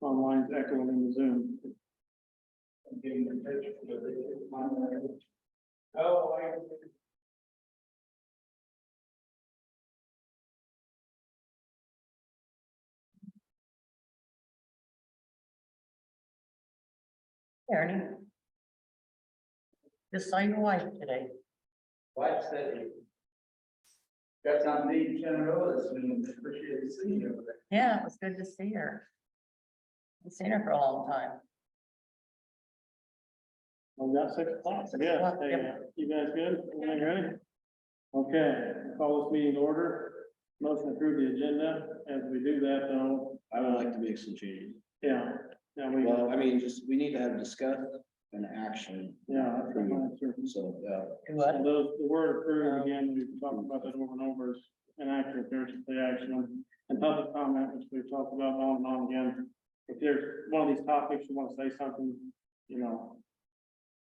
Online's echoing in the Zoom. Ernie. Just saw your wife today. Wife said, got some meeting in General this meeting, appreciate seeing you over there. Yeah, it was good to see her. I've seen her for a long time. We got 6 o'clock. Yeah, o'clock, hey, yep. you guys good? Everything ready? Okay, call this meeting to order. Motion to approve the agenda. As we do that, though, I would like to make some changes. yeah, we We need to have discuss and action. yeah, that's fine. So, Do what? And those, the word approved, again, we've talked about that over and over, is inaccurate, there's the action, and public comment, which we've talked about on and on again. If there's one of these topics, you want to say something, you know,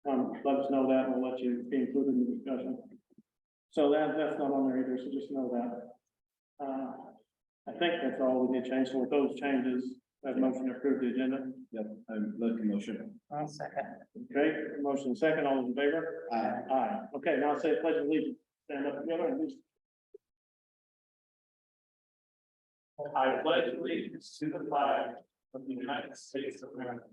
let us know that, and we'll let you be included in the discussion. So that's not on there either, so just know that. I think that's all we need to change, so with those changes, that motion to approve the agenda. yep, I'm looking motion. One second. Okay, motion second, all those in favor? Aye. Aye. Okay, now say pledge of allegiance. Stand up together and just. I pledge allegiance to the flag of the United States of America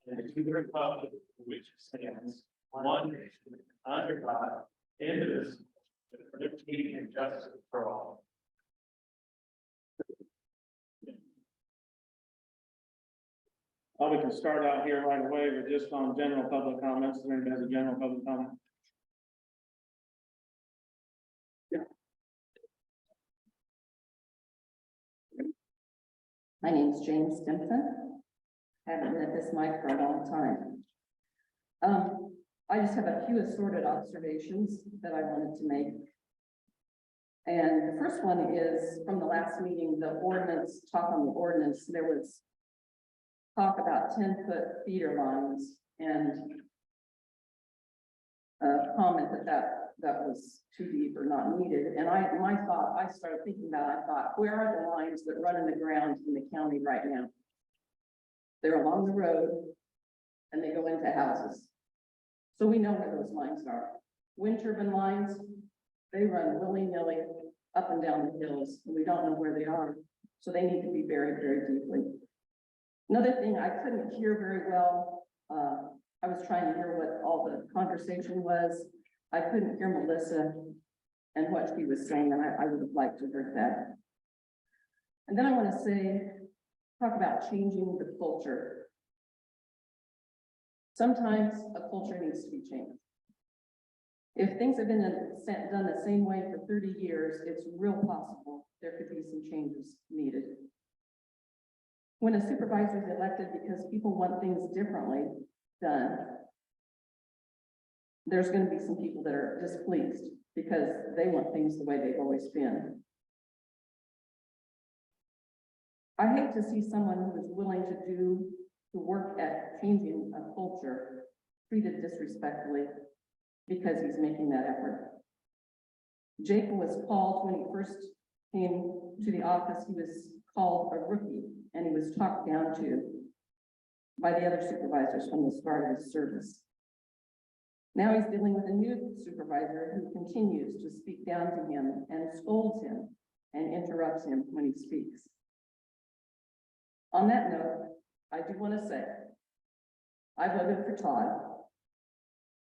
and to the republic for which it stands, one nation, under God, indivisible, with liberty and justice for all. We can start out here right away with just on general public comments. Is there anybody has a general public comment? My name is James Stimpson. Haven't been at this mic for a long time. I just have a few assorted observations that I wanted to make. And the first one is from the last meeting, the ordinance, talk on the ordinance, there was talk about 10-foot feeder lines and comment that was too deep or not needed. And I started thinking about, I thought, where are the lines that run in the ground in the county right now? They're along the road and they go into houses. So we know where those lines are. Wind turbine lines, they run willy-nilly up and down the hills, and we don't know where they are. So they need to be buried very deeply. Another thing, I couldn't hear very well. I was trying to hear what all the conversation was. I couldn't hear Melissa and what she was saying, and I would have liked to have heard that. And then I want to talk about changing the culture. Sometimes a culture needs to be changed. If things have been done the same way for 30 years, it's real possible there could be some changes needed. When a supervisor is elected because people want things differently done, there's going to be some people that are displeased because they want things the way they've always been. I hate to see someone who is willing to work at changing a culture treated disrespectfully because he's making that effort. Jake was called when he first came to the office, he was called a rookie, and he was talked down to by the other supervisors from the start of his service. Now he's dealing with a new supervisor who continues to speak down to him and scolds him and interrupts him when he speaks. On that note, I do want to say, I voted for Todd.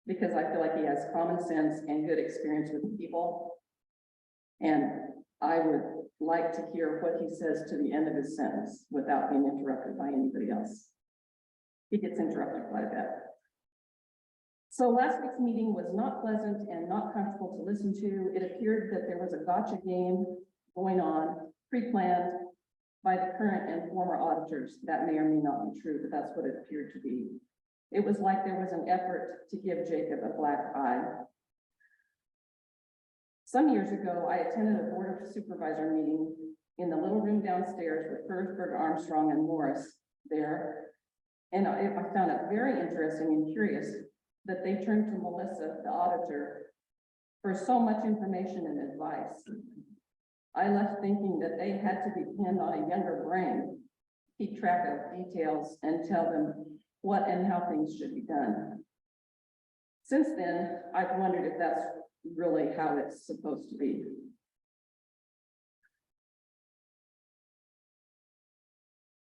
because I feel like he has common sense and good experience with people. And I would like to hear what he says to the end of his sentence without being interrupted by anybody else. He gets interrupted quite a bit. So last week's meeting was not pleasant and not comfortable to listen to. It appeared that there was a gotcha game going on, pre-planned by the current and former auditors. That may or may not be true, but that's what it appeared to be. It was like there was an effort to give Jacob a black eye. Some years ago, I attended a Board of Supervisor meeting in the little room downstairs with Herzberg, Armstrong, and Morris there. And I found it very interesting and curious that they turned to Melissa, the auditor, for so much information and advice. I left thinking that they had to depend on a younger brain, keep track of details and tell them what and how things should be done. Since then, I've wondered if that's really how it's supposed to be.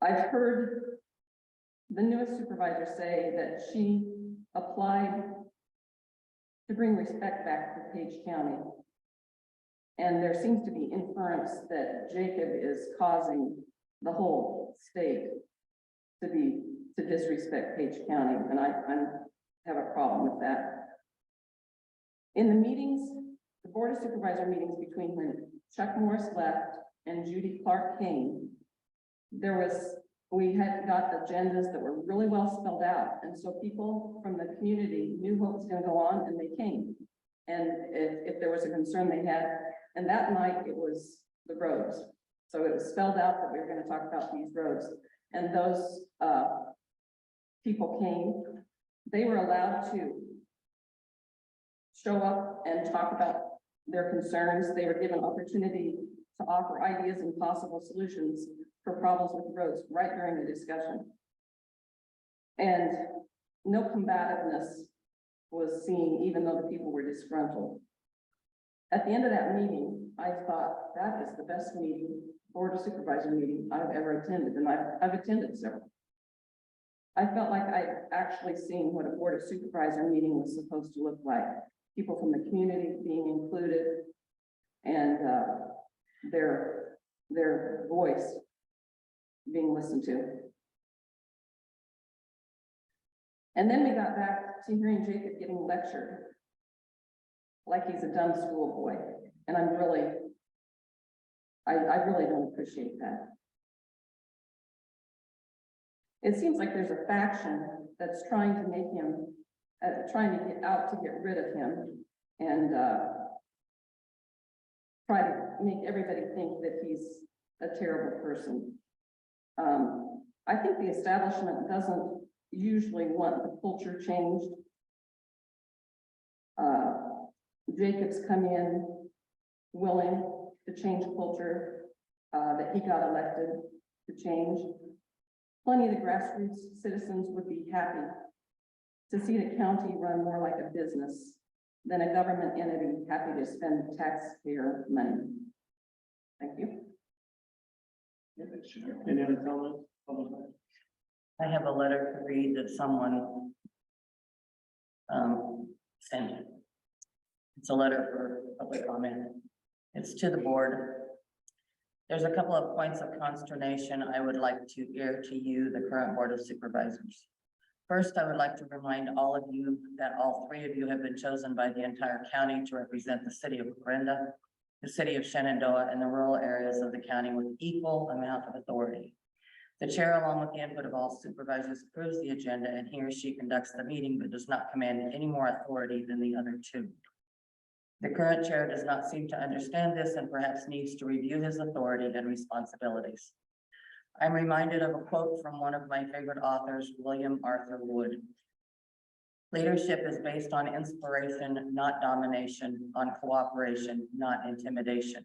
I've heard the newest supervisor say that she applied to bring respect back to Page County. And there seems to be inference that Jacob is causing the whole state to disrespect Page County, and I have a problem with that. In the meetings, the Board of Supervisor meetings between when Chuck Morris left and Judy Clark came, we had got agendas that were really well spelled out, and so people from the community knew what was going to go on, and they came. And if there was a concern they had, and that night it was the roads. So it was spelled out that we were going to talk about these roads, and those people came. They were allowed to show up and talk about their concerns. They were given opportunity to offer ideas and possible solutions for problems with the roads right during the discussion. And no combativeness was seen, even though the people were disgruntled. At the end of that meeting, I thought, that is the best meeting, Board of Supervisor meeting I've ever attended, and I've attended several. I felt like I'd actually seen what a Board of Supervisor meeting was supposed to look like. People from the community being included, and their voice being listened to. And then we got back to hearing Jacob getting lectured like he's a dumb schoolboy. And I really don't appreciate that. It seems like there's a faction that's trying to make him, trying to get out to get rid of him and try to make everybody think that he's a terrible person. I think the establishment doesn't usually want the culture changed. Jacob's come in willing to change culture that he got elected to change. Plenty of the grassroots citizens would be happy to see the county run more like a business than a government entity happy to spend taxpayer money. Thank you. Any other comments? I have a letter to read that someone sent. It's a letter for public comment. It's to the board. There's a couple of points of consternation I would like to air to you, the current Board of Supervisors. First, I would like to remind all of you that all three of you have been chosen by the entire county to represent the city of Brenda, the city of Shenandoah, and the rural areas of the county with equal amount of authority. The chair, along with the input of all supervisors, approves the agenda, and he or she conducts the meeting, but does not command any more authority than the other two. The current chair does not seem to understand this and perhaps needs to review his authority and responsibilities. I'm reminded of a quote from one of my favorite authors, William Arthur Wood. Leadership is based on inspiration, not domination, on cooperation, not intimidation.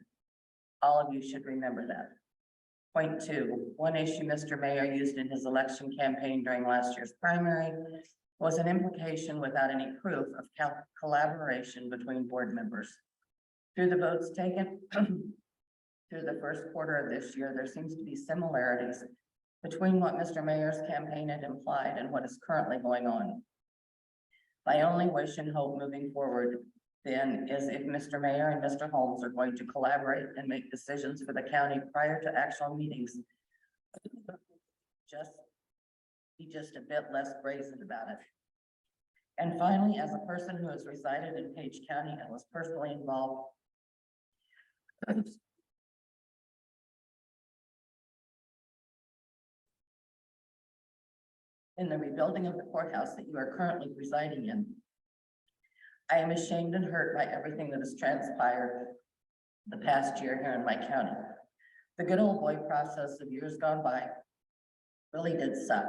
All of you should remember that. Point two, one issue Mr. Mayor used in his election campaign during last year's primary was an implication without any proof of collaboration between board members. Through the votes taken through the first quarter of this year, there seems to be similarities between what Mr. Mayor's campaign had implied and what is currently going on. My only wish and hope moving forward then is if Mr. Mayor and Mr. Holmes are going to collaborate and make decisions for the county prior to actual meetings. Be just a bit less brazen about it. And finally, as a person who has resided in Page County and was personally involved in the rebuilding of the courthouse that you are currently residing in, I am ashamed and hurt by everything that has transpired the past year here in my county. The good old boy process of years gone by really did suck.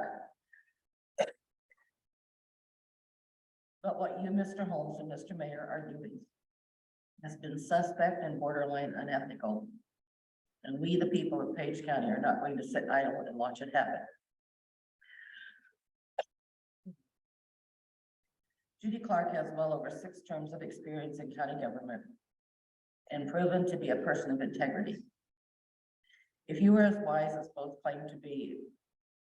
But what you, Mr. Holmes and Mr. Mayor, are doing has been suspect and borderline unethical. And we, the people of Page County, are not going to sit idle and watch it happen. Judy Clark has well over 6 terms of experience in county government and proven to be a person of integrity. If you were as wise as both claim to be,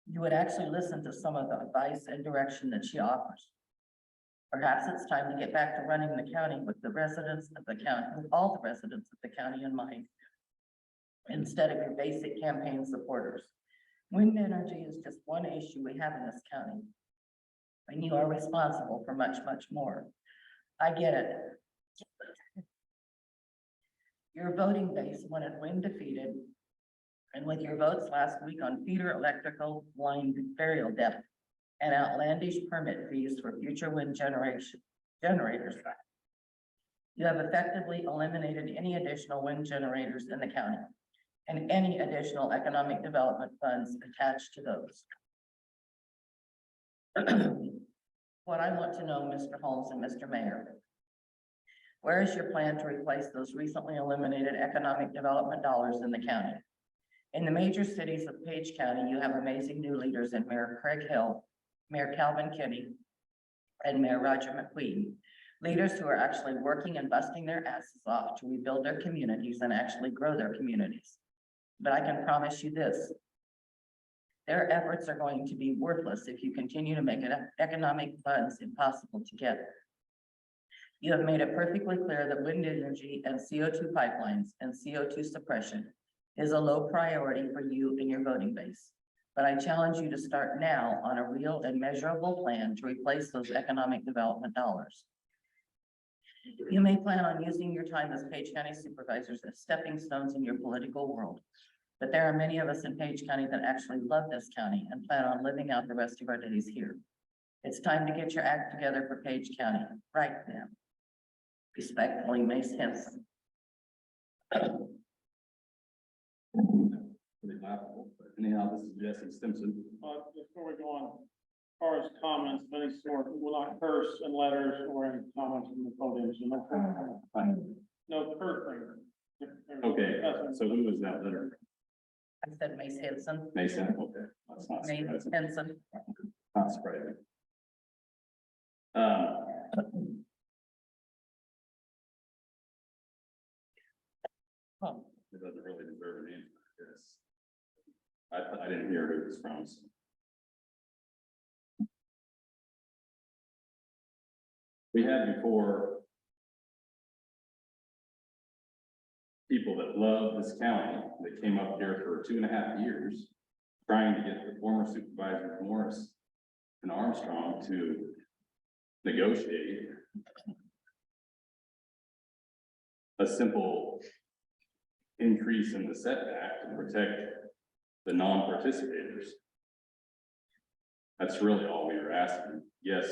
you would actually listen to some of the advice and direction that she offers. Perhaps it's time to get back to running the county with the residents of the county, with all the residents of the county in mind, instead of your basic campaign supporters. Wind energy is just one issue we have in this county, and you are responsible for much, much more. I get it. Your voting base wanted wind defeated, and with your votes last week on feeder electrical line burial depth and outlandish permit fees for future wind generators, you have effectively eliminated any additional wind generators in the county and any additional economic development funds attached to those. What I want to know, Mr. Holmes and Mr. Mayor, where is your plan to replace those recently eliminated economic development dollars in the county? In the major cities of Page County, you have amazing new leaders in Mayor Craig Hill, Mayor Calvin Kinney, and Mayor Roger McQueen. Leaders who are actually working and busting their asses off to rebuild their communities and actually grow their communities. But I can promise you this, their efforts are going to be worthless if you continue to make economic funds impossible to get. You have made it perfectly clear that wind energy and CO2 pipelines and CO2 suppression is a low priority for you and your voting base. But I challenge you to start now on a real and measurable plan to replace those economic development dollars. You may plan on using your time as Page County supervisors as stepping stones in your political world. But there are many of us in Page County that actually love this county and plan on living out the rest of our days here. It's time to get your act together for Page County right now. Respectfully, Mace Henson. Pretty laughable, but anyhow, this is Jesse Stimson. Before we go on, as far as comments of any sort, we will not curse in letters or in comments from the podium, so no cursing. No cursing. Okay, so who was that letter? I said Mace Henson. Mason, okay, that's not Mace surprising. Henson. Not surprising. Oh, It doesn't really deserve an answer, I guess. I didn't hear who it was from. So. We had before people that love this county that came up here for 2.5 years trying to get the former supervisor Morris and Armstrong to negotiate a simple increase in the setback to protect the non-participators. That's really all we were asking. Yes,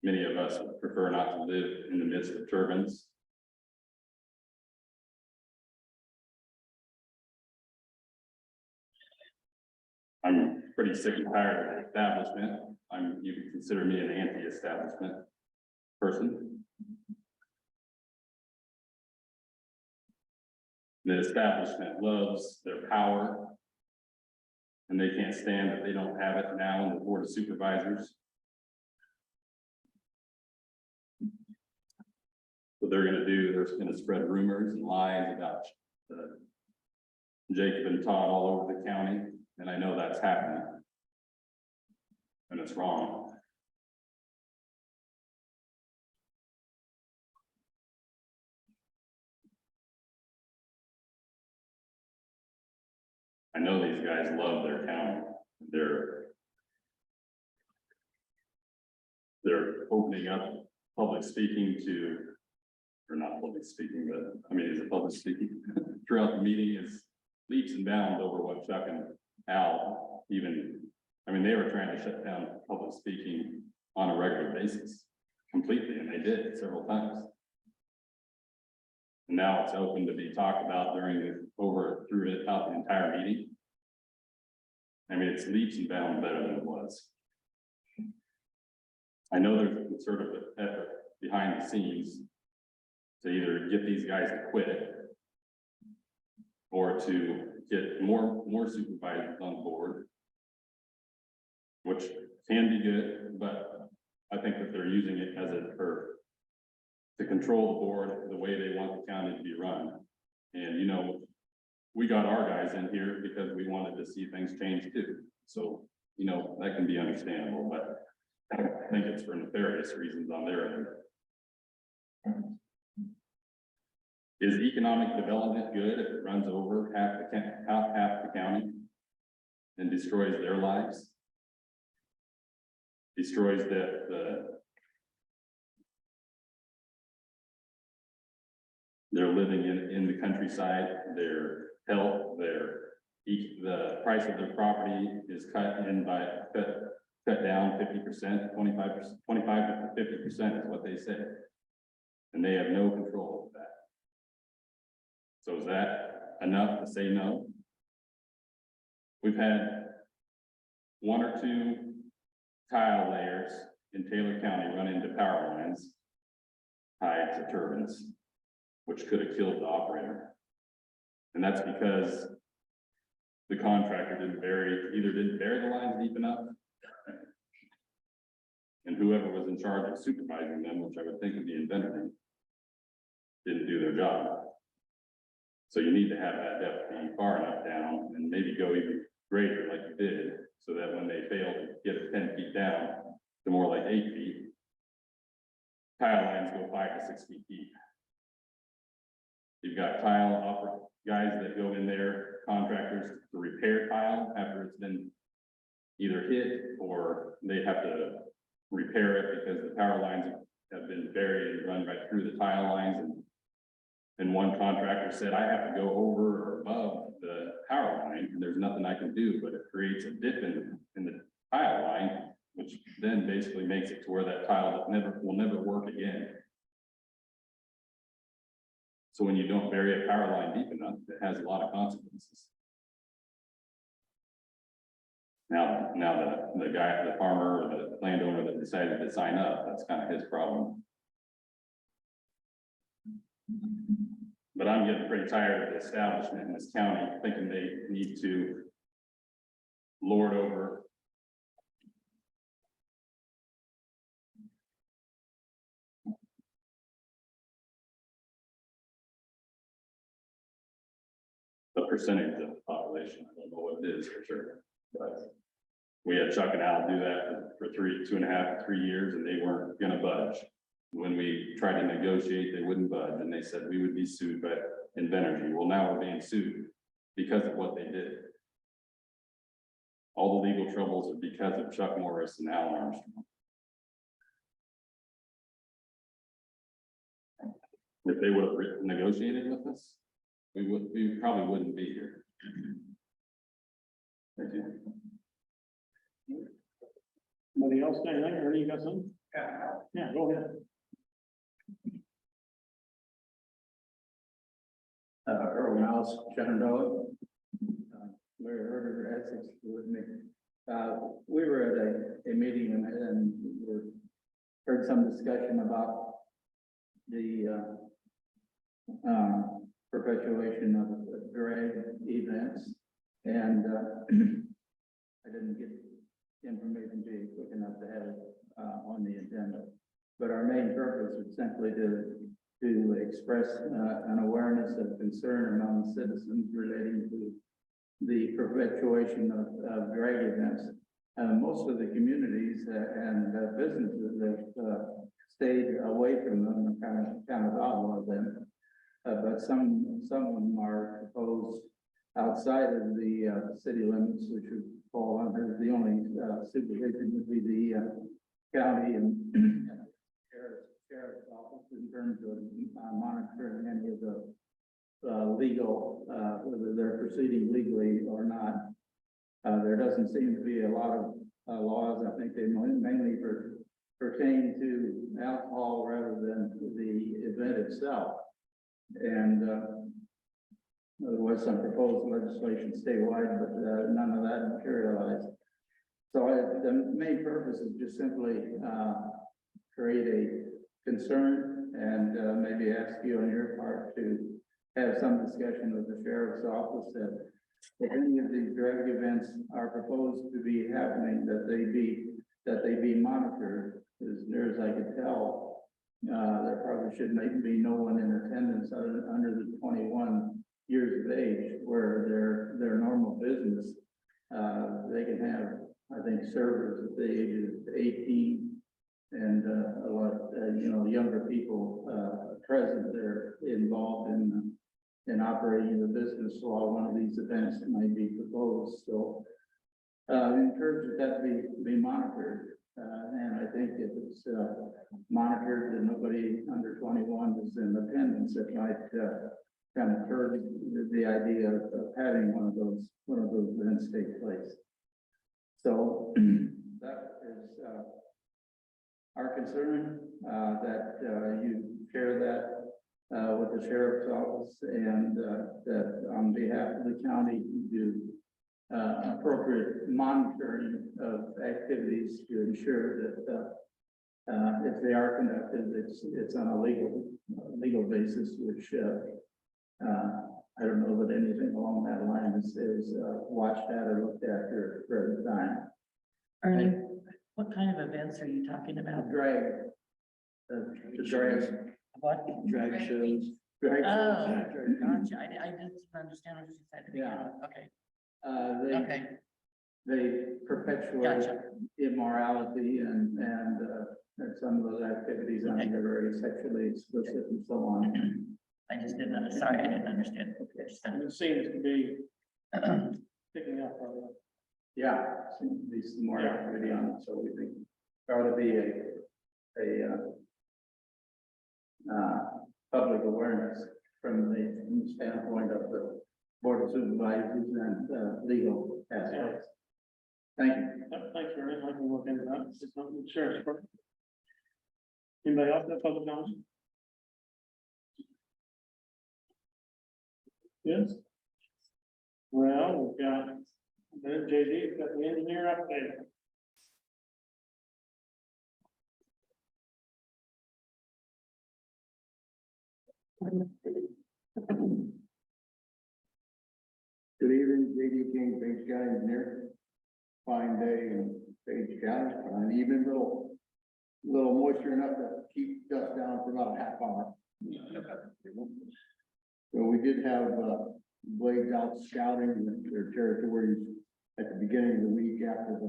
many of us would prefer not to live in the midst of turbines. I'm pretty sick and tired of the establishment. You could consider me an anti-establishment person. The establishment loves their power, and they can't stand that they don't have it now in the Board of Supervisors. What they're gonna do, they're gonna spread rumors and lies about Jacob and Todd all over the county, and I know that's happening. And it's wrong. I know these guys love their county. They're opening up public speaking to, or not public speaking, but I mean, is it public speaking? Throughout the meeting is leaps and bounds over what Chuck and Al even, I mean, they were trying to shut down public speaking on a regular basis completely, and they did several times. And now it's open to be talked about throughout the entire meeting. I mean, it's leaps and bounds better than it was. I know there's sort of an effort behind the scenes to either get these guys to quit or to get more supervisors on board, which can be good, but I think that they're using it as to control the board the way they want the county to be run. And, you know, we got our guys in here because we wanted to see things change too. So, you know, that can be understandable, but I think it's for nefarious reasons on their end. Is economic development good if it runs over half the county and destroys their lives? Destroys they're living in the countryside, their health, the price of their property is cut down 50%, 25 to 50% is what they say. And they have no control of that. So is that enough to say no? We've had one or two tile layers in Taylor County run into power lines tied to turbines, which could have killed the operator. And that's because the contractor didn't bury the lines deep enough, and whoever was in charge of supervising them, which I would think would be invented, didn't do their job. So you need to have that depth be far enough down and maybe go even greater like you did, so that when they fail to get it 10 feet down to more like 8 feet, tile lines go 5 to 6 feet deep. You've got guys that go in there, contractors to repair tile after it's been either hit or they have to repair it because the power lines have been buried and run right through the tile lines. And one contractor said, I have to go over or above the power line and there's nothing I can do, but it creates a dip in the tile line, which then basically makes it to where that tile will never work again. So when you don't bury a power line deep enough, it has a lot of consequences. Now the farmer or the landowner that decided to sign up, that's kind of his problem. But I'm getting pretty tired of the establishment in this county thinking they need to lord over the percentage of the population. I don't know what it is for sure, but we had Chuck and Al do that for 2.5 to 3 years, and they weren't gonna budge. When we tried to negotiate, they wouldn't budge, and they said we would be sued by Invenergy. Well, now we're being sued because of what they did. All the legal troubles are because of Chuck Morris and Al Armstrong. If they would have negotiated with us, we probably wouldn't be here. Thank you. Anybody else got anything, or you got something? Yeah, go ahead. Earl Mouse, Shenandoah. Larry Herder, Essex, with me. We were at a meeting and we heard some discussion about the perpetuation of drag events, and I didn't get information to you quick enough to have it on the agenda. But our main purpose is simply to express an awareness of concern among citizens relating to the perpetuation of drag events. Most of the communities and businesses have stayed away from them and kind of outlawed them. But some of them are proposed outside of the, city limits, which would fall under, the only, supervision would be the, county and sheriff's office in terms of, monitoring any of the, legal, whether they're proceeding legally or not. There doesn't seem to be a lot of, laws. I think they mainly pertain to alcohol rather than the event itself. And, there was some proposed legislation statewide, but, none of that materialized. So the main purpose is just simply, create a concern and, maybe ask you on your part to have some discussion with the sheriff's office that if any of these drug events are proposed to be happening, that they be monitored. As near as I could tell, there probably should maybe be no one in attendance under the 21 years of age, where their normal business, they can have, I think, servers at the age of 18 and, a lot, younger people, present there involved in operating the business while one of these events might be proposed. So, encourage that be monitored. And I think if it's, monitored and nobody under 21 is in attendance, it might, kind of curb the idea of having one of those events take place. So that is, our concern, that, you share that, with the sheriff's office and, that on behalf of the county, you do, appropriate monitoring of activities to ensure that, if they are conducted, it's on a legal basis, which, I don't know that anything along that line is watched at or looked at for the time. Ernie, what kind of events are you talking about? The drag. What? Drag shows. Drag Oh, shows. gotcha. I didn't understand what you said. Yeah. Okay, okay, They perpetuate gotcha. immorality and some of those activities are Okay. very sexually explicit and so on. I just didn't, sorry, I didn't understand. And it seems to be picking up. Yeah, seems to be some more activity on it, so we think there ought to be a public awareness from the standpoint of the Board of Supervisors and legal aspects. Thank you. Yep, thanks, Ernie. I can look into that. It's something the sheriff's department. Anybody else have public knowledge? Yes. Well, we've got, then JD's got the engineer update. Good evening, JD King, Page County Engineer. Fine day in Page County, an even little moisture enough to keep dust down for about a half hour. So we did have, blades out scouting their territories at the beginning of the week after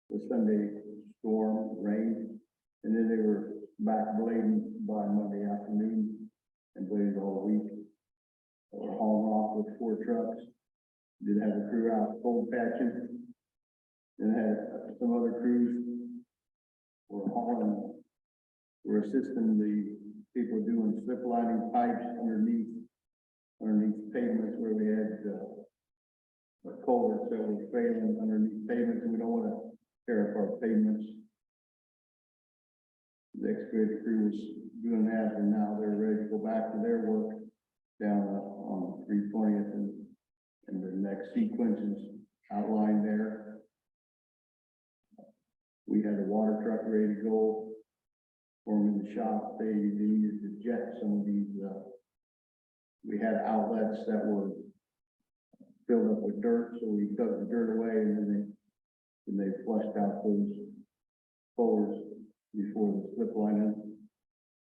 the Sunday storm rain. And then they were back blading by Monday afternoon and bladed all week. They were hauling off with 4 trucks. Did have a crew out cold patching. Then had some other crews were assisting the people doing slip lining pipes underneath pavements where we had, culverts that were failing underneath pavements, and we don't want to tear up our pavements. The excavator crew was doing that, and now they're ready to go back to their work down on 320th and the next sequence is outlined there. We had a water truck ready to go for them in the shop. They needed to jet some of these, we had outlets that were filled up with dirt, so we took the dirt away and then they flushed out those forwards before the slip lining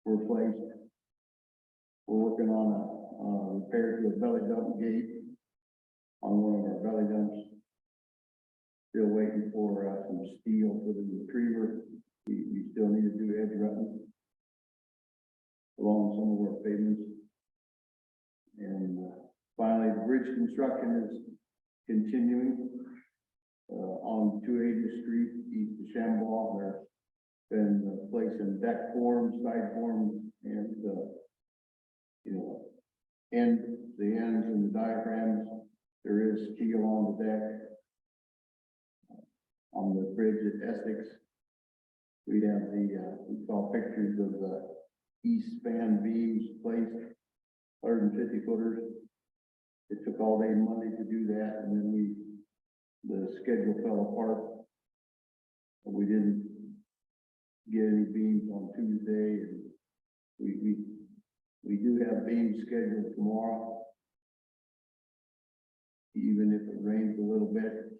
were placed. We're working on a repair to a belly dump gate on one of our belly dumps. Still waiting for some steel for the retriever. We still need to do edge rutting along some of our pavements. And Finally, bridge construction is continuing on 280th Street, east of Shamball. They're been placing deck forms, side forms, and end, the ends and the diagrams. There is steel on the deck. On the bridge at Essex, we have we saw pictures of the east span beams placed, 150 footers. It took all day Monday to do that, and then the schedule fell apart. We didn't get any beams on Tuesday, and we do have beams scheduled tomorrow. Even if it rains a little bit,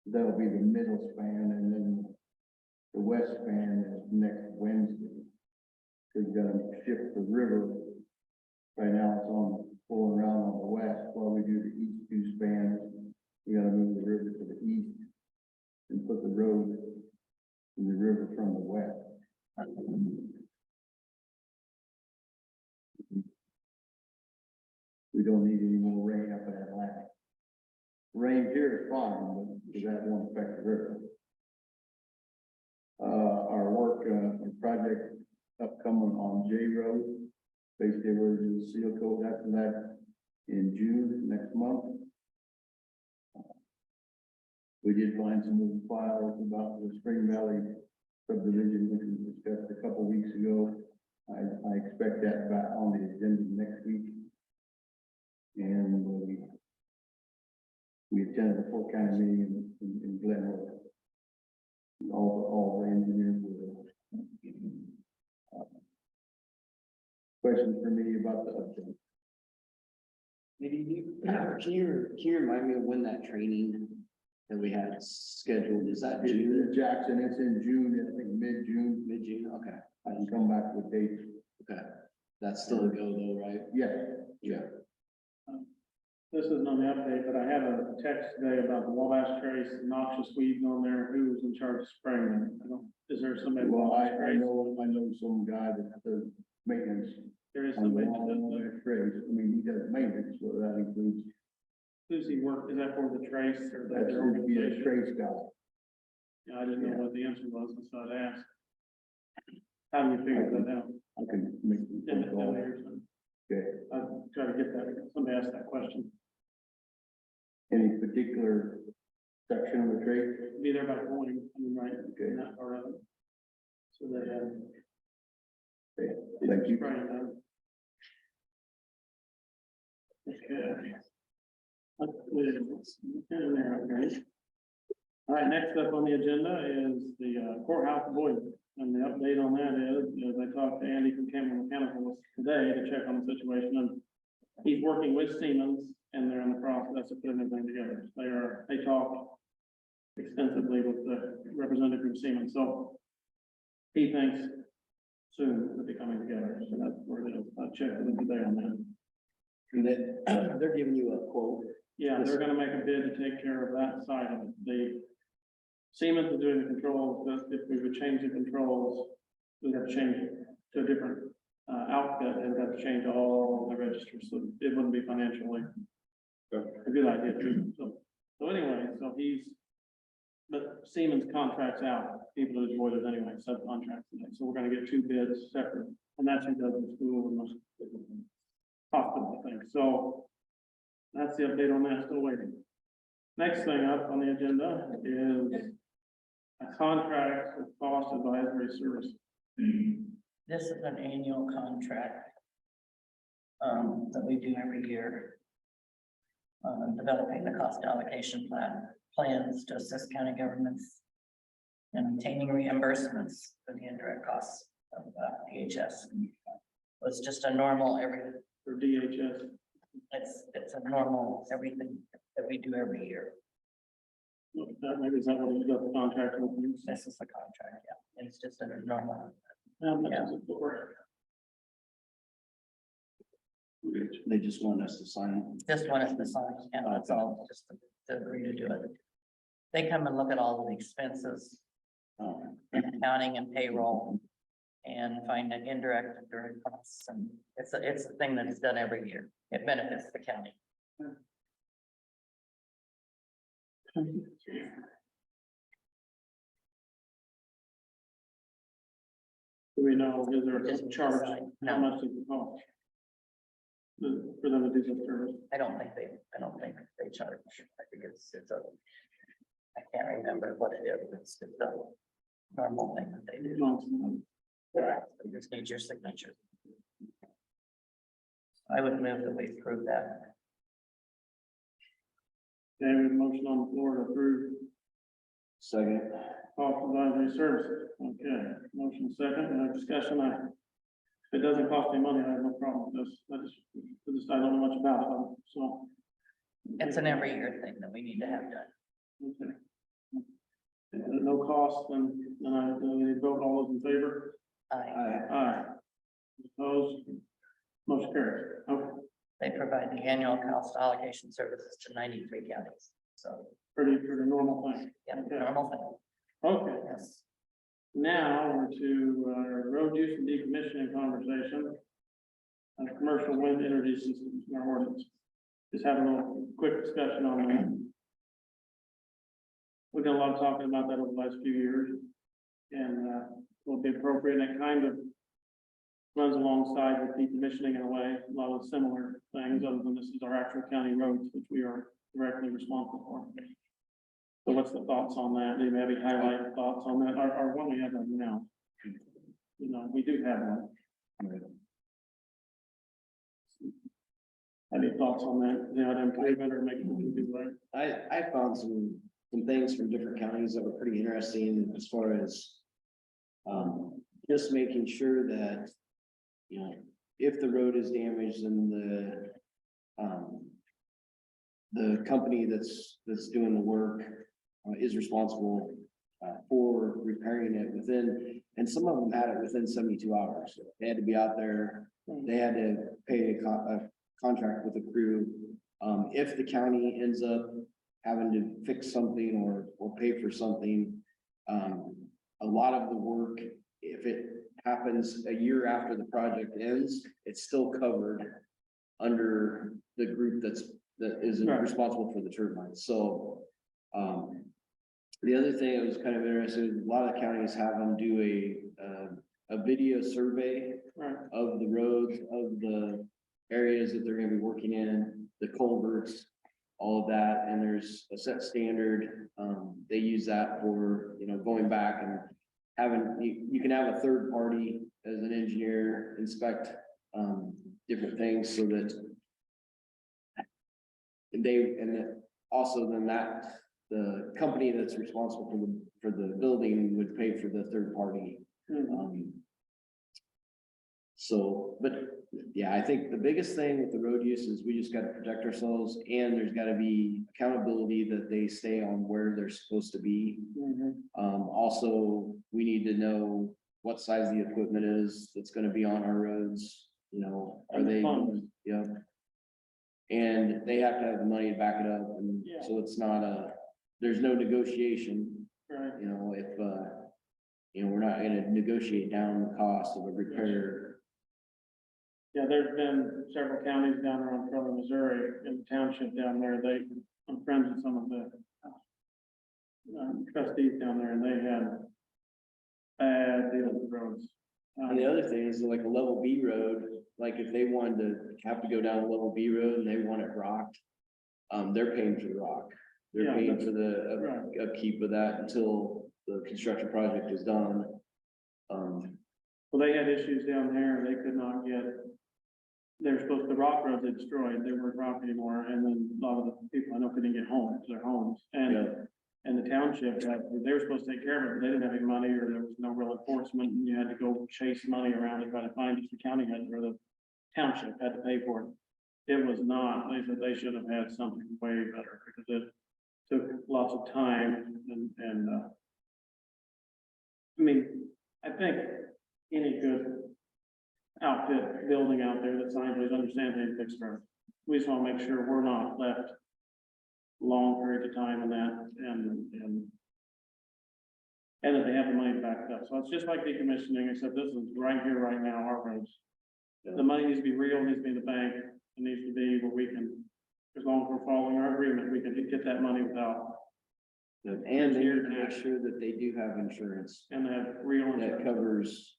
that'll be the middle span, and then the west span is next Wednesday. So you gotta shift the river. Right now it's pulling around on the west while we do the east two spans. We gotta move the river to the east and put the road in the river from the west. We don't need any more rain up in Atlanta. Rain here is fine, but that won't affect the river. Our work, our project upcoming on J Road, basically we're doing seal coat after that in June next month. We did find some new files about the Spring Valley subdivision, which we discussed a couple weeks ago. I expect that back on the agenda next week. And we attended the Fort County meeting in Glenwood. All the engineers were there. Questions for me about the update? Maybe can you remind me of when that training that we had scheduled, is that June? Jackson, it's in June, I think mid-June. Mid-June, okay, I can come back with dates. okay. That's still a go though, right? Yeah. This isn't on the update, but I had a text today about the Wabash trace, noxious weeds on there, who's in charge of spraying them? Is there somebody? Well, I know some guy that does maintenance. There is On the somebody, that does wall, that. trace. I mean, he does maintenance, so that includes, Who's he work, is that for the trace or that's the would be a organization? trace guy. Yeah, I didn't know what the answer was, so I'd ask. How do you figure that out? I can make the phone call. Okay. I'll try to get that, somebody asked that question. Any particular section of the trace? Be there by morning, I mean, right, Okay. in that part of it. So they have. Okay. Thank you. Spraying them. Okay. Okay. All right, next up on the agenda is the courthouse boiler, and the update on that is, I talked to Andy from Campbell Mechanical today to check on the situation, and he's working with Siemens, and they're in the process of putting everything together. They talk extensively with the representative from Siemens, so he thinks soon it'll be coming together, so that's where it is. I checked with him today on that. And then they're giving you a quote. Yeah, they're gonna make a bid to take care of that side of it. The Siemens is doing the controls, but if we would change the controls, we'd have to change it to a different outfit, and have to change all the registers, so it wouldn't be financially a good idea too. So anyway, but Siemens contracts out people who do boilers anyway, subcontracts, so we're gonna get two bids separate, and that's who does the school and the hospital thing. So that's the update on that, still waiting. Next thing up on the agenda is a contract with cost advisory service. This is an annual contract that we do every year. Developing the cost allocation plans to assist county governments in obtaining reimbursements for the indirect costs of DHS. It's just a normal For DHS. it's a normal everything that we do every year. Maybe is that what you got the contract with? This is the contract, yeah. It's just a normal. How much is it for? They just want us to sign Just one is the sign, and that's all, just to agree to do it. They come and look at all of the expenses, accounting and payroll, and find an indirect and direct costs, and it's a thing that is done every year. It benefits the county. Do we know, is there a Just charge? decide. How No. much does it cost? For them to do the service? I don't think they charge. I think it's a. I can't remember what it is. It's just a normal thing that they do. They just need your signature. I would move that we approve that. Okay, we have a motion on the floor to approve Second. cost advisory services. Okay, motion second, discussion. If it doesn't cost any money, I have no problem with this. I don't know much about it, so. It's an every year thing that we need to have done. Okay. And at no cost, then we vote all those in favor? Aye. Opposed? Motion carries. Okay, They provide the annual cost allocation services to 93 counties. So, pretty normal thing. yeah, Okay. normal thing. Okay, Yes. now we're to our road use and decommissioning conversation. Commercial wind energy systems, in our ordinance. Just having a little quick discussion on that. We've done a lot of talking about that over the last few years. And, will be appropriate, and it kind of runs alongside with decommissioning in a way, a lot of similar things, other than this is our actual county roads, which we are directly responsible for. So what's the thoughts on that? Do you have any highlight thoughts on that? Our one we have right now? You know, we do have one. Any thoughts on that? You know, to improve it or make it do right? I found some things from different counties that were pretty interesting as far as. Just making sure that, you know, if the road is damaged and the company that's doing the work is responsible for repairing it within, and some of them had it within 72 hours. They had to be out there, they had to pay a contract with the crew. If the county ends up having to fix something or pay for something, a lot of the work, if it happens a year after the project ends, it's still covered under the group that is Right. responsible for the turbines. So, the other thing that was kind of interesting, a lot of counties have them do a video survey Right. of the roads, of the areas that they're gonna be working in, the culverts, all of that, and there's a set standard. They use that for, you know, going back and having, you can have a third party as an engineer inspect, different things so that also then that, the company that's responsible for the building would pay for the third party. Mhm. So, but yeah, I think the biggest thing with the road use is we just gotta protect ourselves, and there's gotta be accountability that they stay on where they're supposed to be. Mhm. Also, we need to know what size the equipment is that's gonna be on our roads, you know, are And the they, funds. yeah. And they have to have the money to back it up, and Yeah. so it's not there's no negotiation, Right. you know, if, you know, we're not gonna negotiate down the cost of a repair. Yeah, there's been several counties down around southern Missouri, in the township down there, I'm friends with some of the trustees down there, and they had bad deals with roads. And the other thing is like a level B road, like if they wanted to have to go down a level B road and they want it rocked, they're paying for the rock. They're Yeah, paying that's- for the Right. upkeep of that until the construction project is done. Well, they had issues down there, they could not get, they were supposed, the rock roads they destroyed, they weren't rock anymore, and then a lot of the people I know couldn't get home to their homes, and the township, they were supposed to take care of it, but they didn't have any money, or there was no real enforcement, and you had to go chase money around and try to find it, the county had, or the township had to pay for it. It was not, they said they should have had something way better, because it took lots of time, and I mean, I think any good outfit building out there that scientists understand they fix roads. We just want to make sure we're not left long periods of time in that, and that they have the money to back it up. So it's just like decommissioning, except this is right here, right now, our roads. The money needs to be real, needs to be in the bank, it needs to be where we can, as long agreement, we could get that money without, And they need to make sure that they do have insurance and they have real that insurance. covers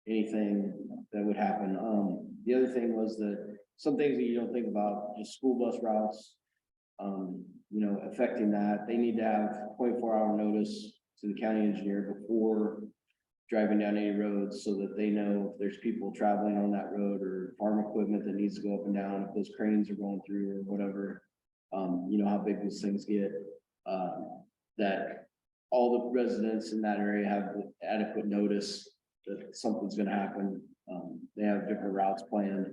anything that would happen. The other thing was that some things that you don't think about, just school bus routes. Affecting that, they need to have 24-hour notice to the county engineer before driving down any roads so that they know if there's people traveling on that road or farm equipment that needs to go up and down, if those cranes are going through or whatever. How big these things get, that all the residents in that area have adequate notice that something's gonna happen. They have different routes planned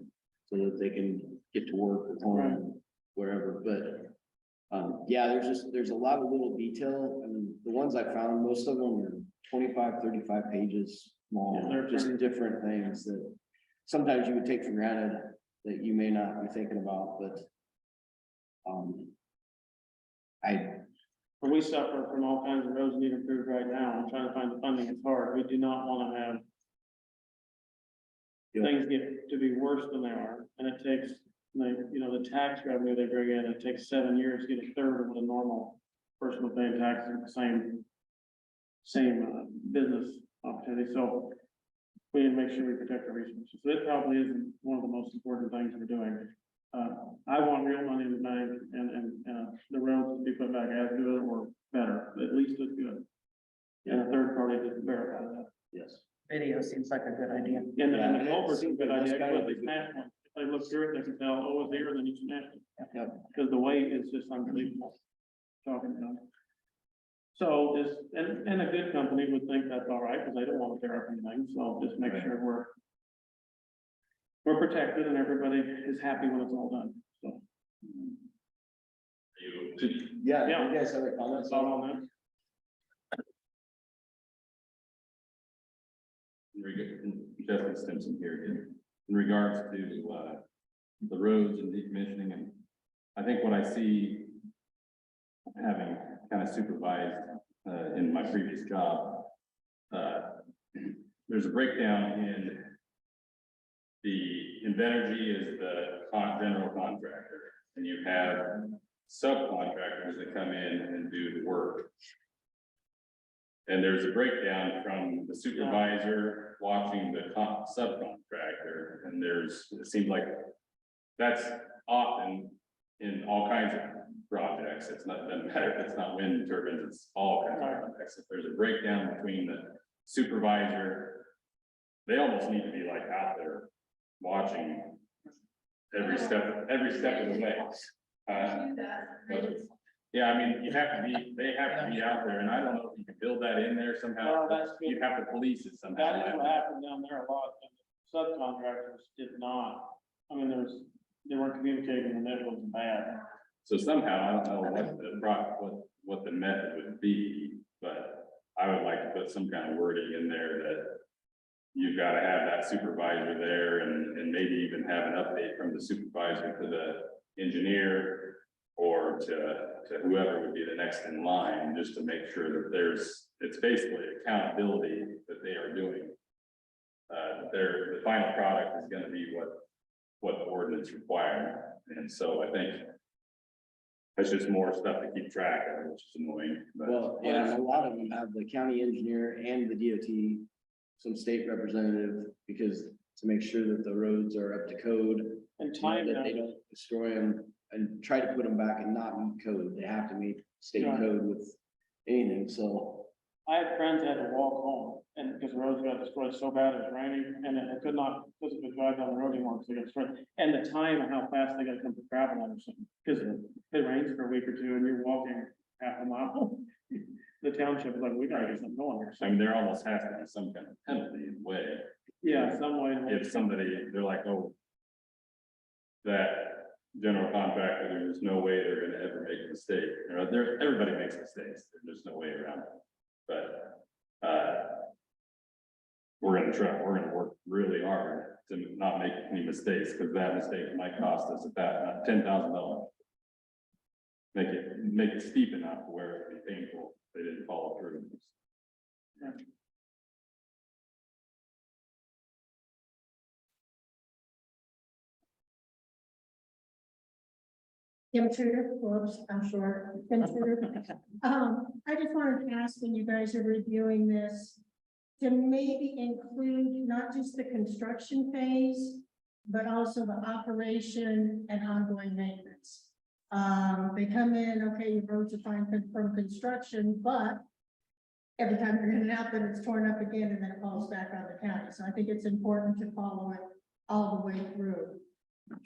so that they can get to work or home, wherever, but yeah, there's a lot of little detail, and the ones I found, most of them are 25, 35 pages Yeah, long, they're just pretty- different things that sometimes you would take for granted that you may not be thinking about, but We suffer from all kinds of roads need improved right now, and trying to find the funding is hard. We do not wanna have Yeah. things get to be worse than they are, and it takes, the tax revenue they bring in, it takes 7 years to get a third of what a normal person would pay in taxes, the same business opportunity, so we need to make sure we protect our resources. So it probably isn't one of the most important things we're doing. I want real money in the bank and the roads to be put back as good or better, at least as good. And a third party to verify that. yes. Video seems like a good idea. And Yeah, the culvert's a good that's idea, kind of but they smash one. If they look through it, they can tell, oh, it's here, then you smash it. Yep. Because the weight is just unbelievable. Talking about. So just, and a good company would think that's all right, because they don't want to tear up anything, so just make Right. sure we're protected and everybody is happy when it's all done, so. Yeah, Yeah. you guys have any That's comments all on? on that. Justin Stimson here again, in regards to, the roads and decommissioning, and I think what I see, having kind of supervised, in my previous job, there's a breakdown in the Invenergy is the general contractor, and you have subcontractors that come in and do the work. And there's a breakdown from the supervisor watching the subcontractor, and it seems like that's often in all kinds of projects. It doesn't matter if it's not wind turbines, it's all kinds of projects. If there's a breakdown between the supervisor, they almost need to be like out there watching every step of the way. Yeah, I mean, they have to be out there, and I don't know if you can build that in there somehow. Well, that's good. You'd have to police it somehow. That is what happened down there a lot. Subcontractors did not, they weren't communicating and it was bad. So somehow, I don't know what the method would be, but I would like to put some kind of wording in there that you've got to have that supervisor there and maybe even have an update from the supervisor to the engineer or to whoever would be the next in line, just to make sure that it's basically accountability that they are doing. The final product is gonna be what the ordinance required, and so I think that's just more stuff to keep track of, which is annoying, but. Well, yeah, a lot of them have the county engineer and the DOT, some state representative, because to make sure that the roads are up to code. And time, That they don't destroy them and try to put them back and not meet code. They have to meet state Right. code with anything, so. I had friends that had to walk home and because the roads got destroyed so bad it was raining and I could not physically drive down the road anymore because they got destroyed. And the time and how fast they gotta come to gravel or something, because it rains for a week or two and you're walking half a mile. The township is like, we gotta get something going here. I mean, there almost has to be some kind of penalty in a way. Yeah, some way. If somebody, they're like, oh, that general contractor, there's no way they're gonna ever make a mistake. Everybody makes mistakes. There's no way around it. But, we're gonna work really hard to not make any mistakes, because that mistake might cost us about $10,000. Make it steep enough where it'd be painful. If they didn't follow through. Kim Tudor, whoops, I'm short, Kim Tudor. I just wanted to ask when you guys are reviewing this, to maybe include not just the construction phase, but also the operation and ongoing maintenance. They come in, okay, your roads are fine from construction, but every time you're in and out, then it's torn up again and then it falls back on the county. So I think it's important to follow it all the way through.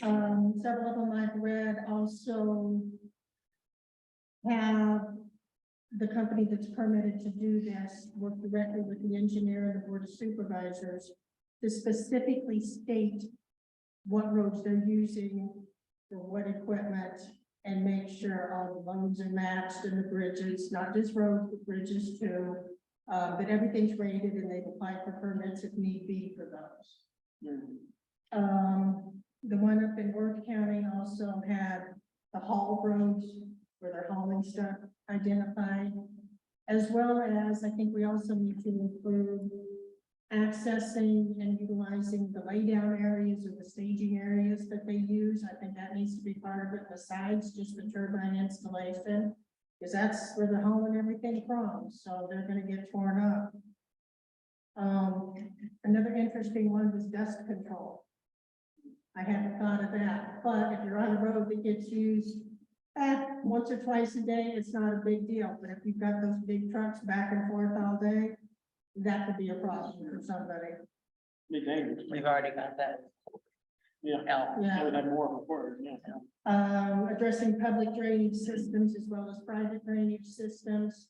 Several of them I've read also have the company that's permitted to do this work directly with the engineer and the board of supervisors to specifically state what roads they're using for what equipment and make sure all the loads are matched and the bridges, not just roads, but bridges too. That everything's rated and they've applied for permits if need be for those. The one up in Worth County also had the haul roads where they're hauling stuff identified, as well as I think we also need to include accessing and utilizing the laydown areas or the staging areas that they use. I think that needs to be part of it besides just the turbine installation, because that's where they're hauling everything from, so they're gonna get torn up. Another interesting one was dust control. I hadn't thought of that, but if you're on a road that gets used once or twice a day, it's not a big deal. But if you've got those big trucks back and forth all day, that could be a problem for somebody. Be dangerous. We've already got that. Yeah. Out. I would have more before, yeah. Addressing public drainage systems as well as private drainage systems.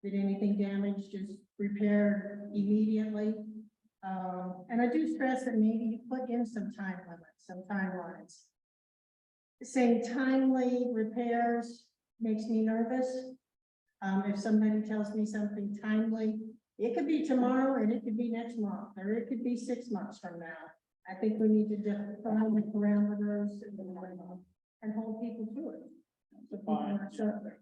Did anything damaged, just repaired immediately. And I do stress that maybe you put in some time limits, some timelines. Saying timely repairs makes me nervous. If somebody tells me something timely, it could be tomorrow and it could be next month, or it could be 6 months from now. I think we need to define the parameters and hold people to it. So people aren't suffering.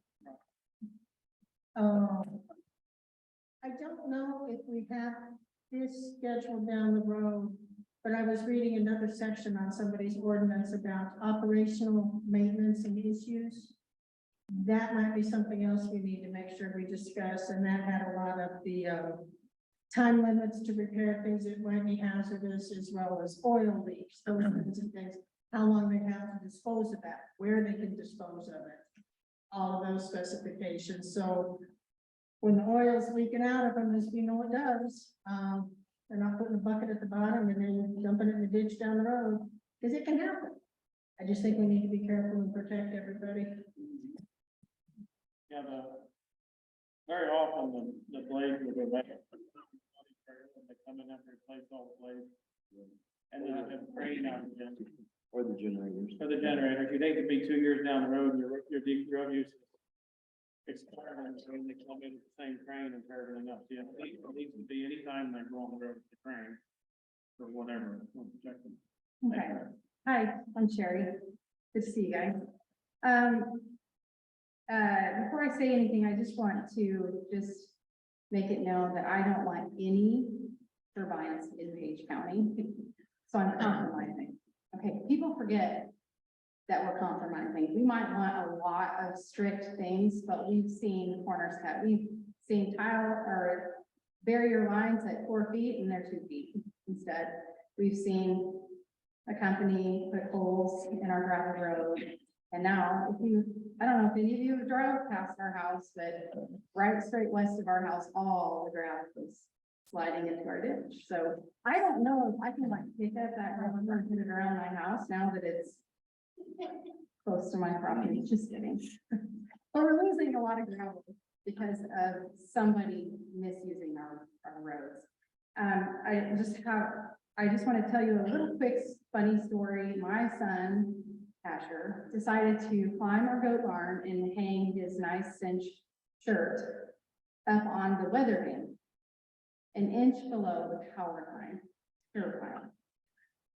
I don't know if we have this scheduled down the road, but I was reading another section on somebody's ordinance about operational maintenance and issues. That might be something else we need to make sure we discuss, and that had a lot of the time limits to repair things that might be hazardous, as well as oil leaks, those kinds of things, how long they have to dispose of that, where they can dispose of it, all of those specifications. So when the oil's leaking out of them, as we know it does, they're not putting a bucket at the bottom and then dumping it in the ditch down the road, because it can happen. I just think we need to be careful and protect everybody. Yeah, very often the blades will go back. They come in and replace all the blades. And then have a crane out again. Or the generators. For the generators, you'd hate to be 2 years down the road and your deep drug use expiring, so they come in with the same crane and tear everything up. Yeah, it needs to be anytime they go on the road with the crane or whatever. Okay, hi, I'm Sherry. Good to see you guys. Before I say anything, I just want to make it known that I don't want any turbines in Page County. So I'm compromising. Okay, people forget that we're compromising. We might want a lot of strict things, but we've seen corners cut. We've seen tile or barrier lines at 4 feet and they're 2 feet instead. We've seen a company put holes in our gravel road. And now, I don't know if any of you have drove past our house, but right straight west of our house, all the gravel was sliding into our ditch. So I don't know if I can like pick up that gravel and put it around my house now that it's close to my property. Just kidding. But we're losing a lot of gravel because of somebody misusing our roads. I just want to tell you a little quick funny story. My son, Asher, decided to climb our goat barn and hang his nice cinch shirt up on the weather vane, an inch below the power line. Terrifying.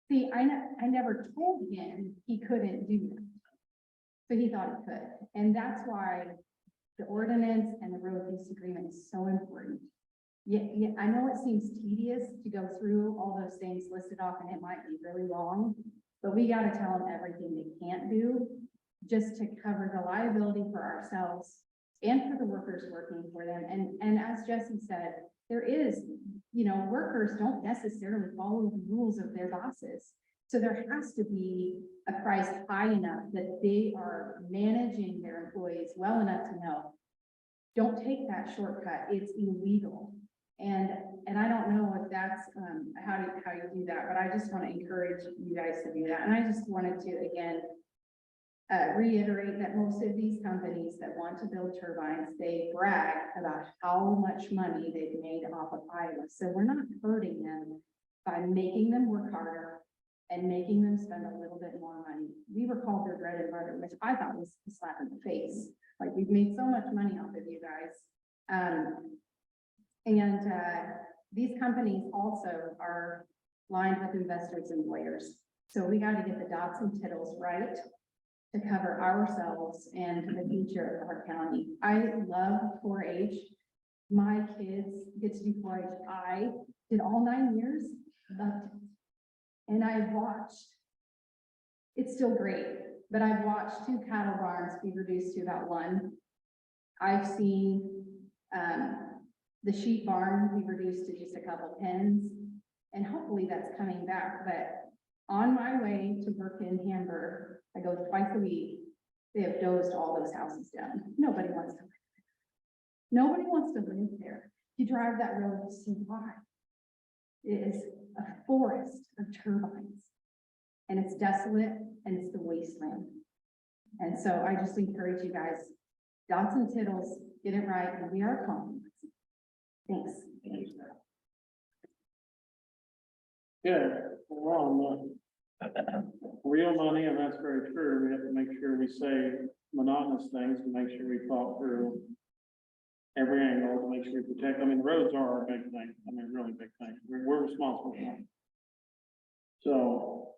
See, I never told him he couldn't do that. So he thought he could. And that's why the ordinance and the road use agreement is so important. Yeah, I know it seems tedious to go through all those things listed off and it might be really long, but we got to tell them everything they can't do just to cover the liability for ourselves and for the workers working for them. And as Jesse said, there is, workers don't necessarily follow the rules of their bosses. So there has to be a price high enough that they are managing their employees well enough to know, don't take that shortcut, it's illegal. And I don't know if that's, how you do that, but I just want to encourage you guys to do that. And I just wanted to, again, reiterate that most of these companies that want to build turbines, they brag about how much money they've made off of Iowa. So we're not hurting them by making them work harder and making them spend a little bit more money. We were called their bread and butter, which I thought was a slap in the face. Like, we've made so much money off of you guys. These companies also are lined with investors and lawyers. So we got to get the dots and tittles right to cover ourselves and the future of our county. I love 4-H. My kids get to do 4-H. I did all 9 years, loved it. And I watched, it's still great, but I've watched 2 cattle barns be reduced to about 1. I've seen the sheep barn be reduced to just a couple pens, and hopefully that's coming back. But on my way to work in Hamburg, I go twice a week. They have dozed all those houses down. Nobody wants to live there. Nobody wants to live there. You drive that road, you see why. It is a forest of turbines, and it's desolate, and it's the wasteland. And so I just encourage you guys, dots and tittles, get it right, and we are compromising. Thanks. Yeah, we're on real money, and that's very true. We have to make sure we say monotonous things to make sure we thought through every angle to make sure we protect. I mean, roads are a big thing. I mean, really big thing. We're responsible for them. So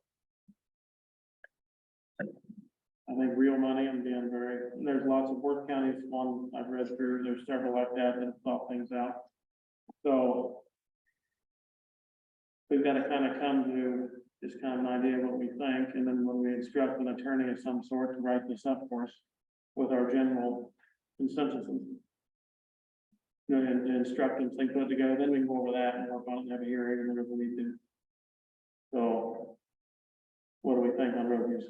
I think real money and being there's lots of work counties, one I've read through, there's several like that have thought things out. So we've got to kind of come to just kind of an idea of what we think, and then when we instruct an attorney of some sort to write this up for us with our general consensus. And instruct them, think put it together, then we can go over that and work on it and have a hearing and whatever we need to. So what do we think on road use?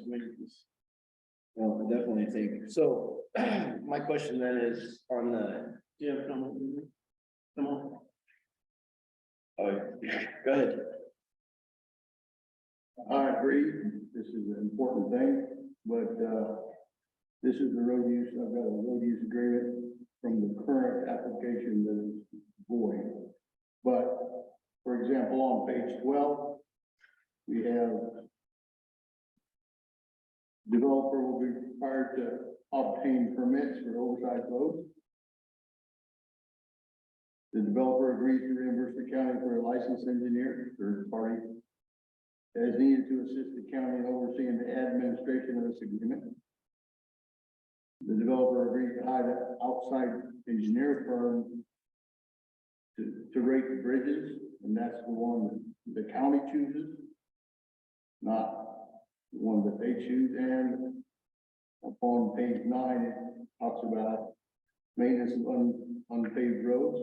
Well, I definitely think, so my question then is on the, Yeah, come on. Come on. oh, go ahead. I agree, this is an important thing, but, this is the road use, I've got a road use agreement from the current application that is void. But, for example, on page 12, we have developer will be required to obtain permits for oversized loads. The developer agrees to reimburse the county for a licensed engineer, third party, as needed to assist the county in overseeing the administration of this agreement. The developer agreed to hire an outside engineer firm to rate the bridges, and that's the one that the county chooses, not the one that they choose. And upon page 9, it talks about maintenance of unpaved roads.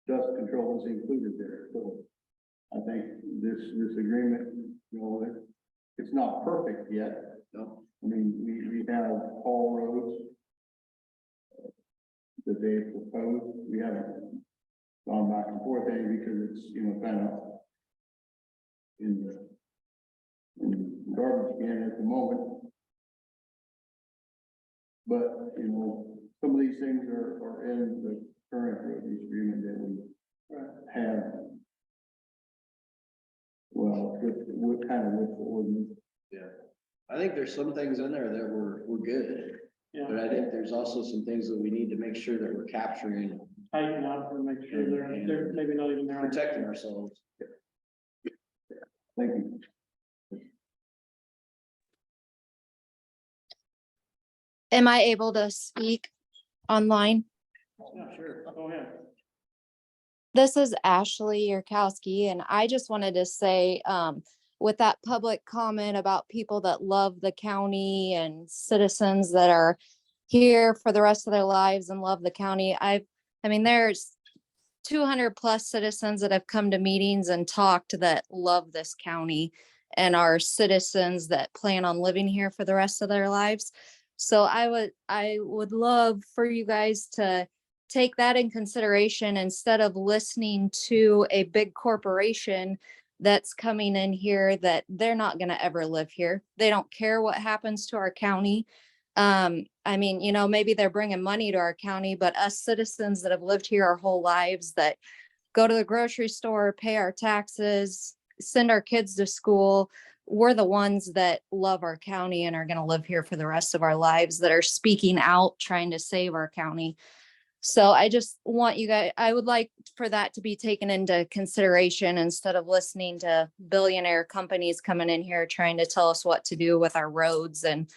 Dust control is included there. So I think this agreement, it's not perfect yet. No. I mean, we have all roads that they proposed. We haven't gone back and forth any because it's, kind of in the garbage can at the moment. But, some of these things are in the current road use agreement that we have. Well, with kind of with the ordinance. Yeah, I think there's some things in there that we're good, Yeah. but I think there's also some things that we need to make sure that we're capturing, Tighten up and make sure they're maybe not even there. protecting ourselves. Thank you. Am I able to speak online? Yeah, sure. Go ahead. This is Ashley Yarkowski, and I just wanted to say, with that public comment about people that love the county and citizens that are here for the rest of their lives and love the county. I mean, there's 200 plus citizens that have come to meetings and talked that love this county and are citizens that plan on living here for the rest of their lives. So I would love for you guys to take that in consideration instead of listening to a big corporation that's coming in here that they're not going to ever live here. They don't care what happens to our county. I mean, you know, maybe they're bringing money to our county, but us citizens that have lived here our whole lives, that go to the grocery store, pay our taxes, send our kids to school, we're the ones that love our county and are going to live here for the rest of our lives, that are speaking out, trying to save our county. So I just want you guys, I would like for that to be taken into consideration instead of listening to billionaire companies coming in here trying to tell us what to do with our roads. And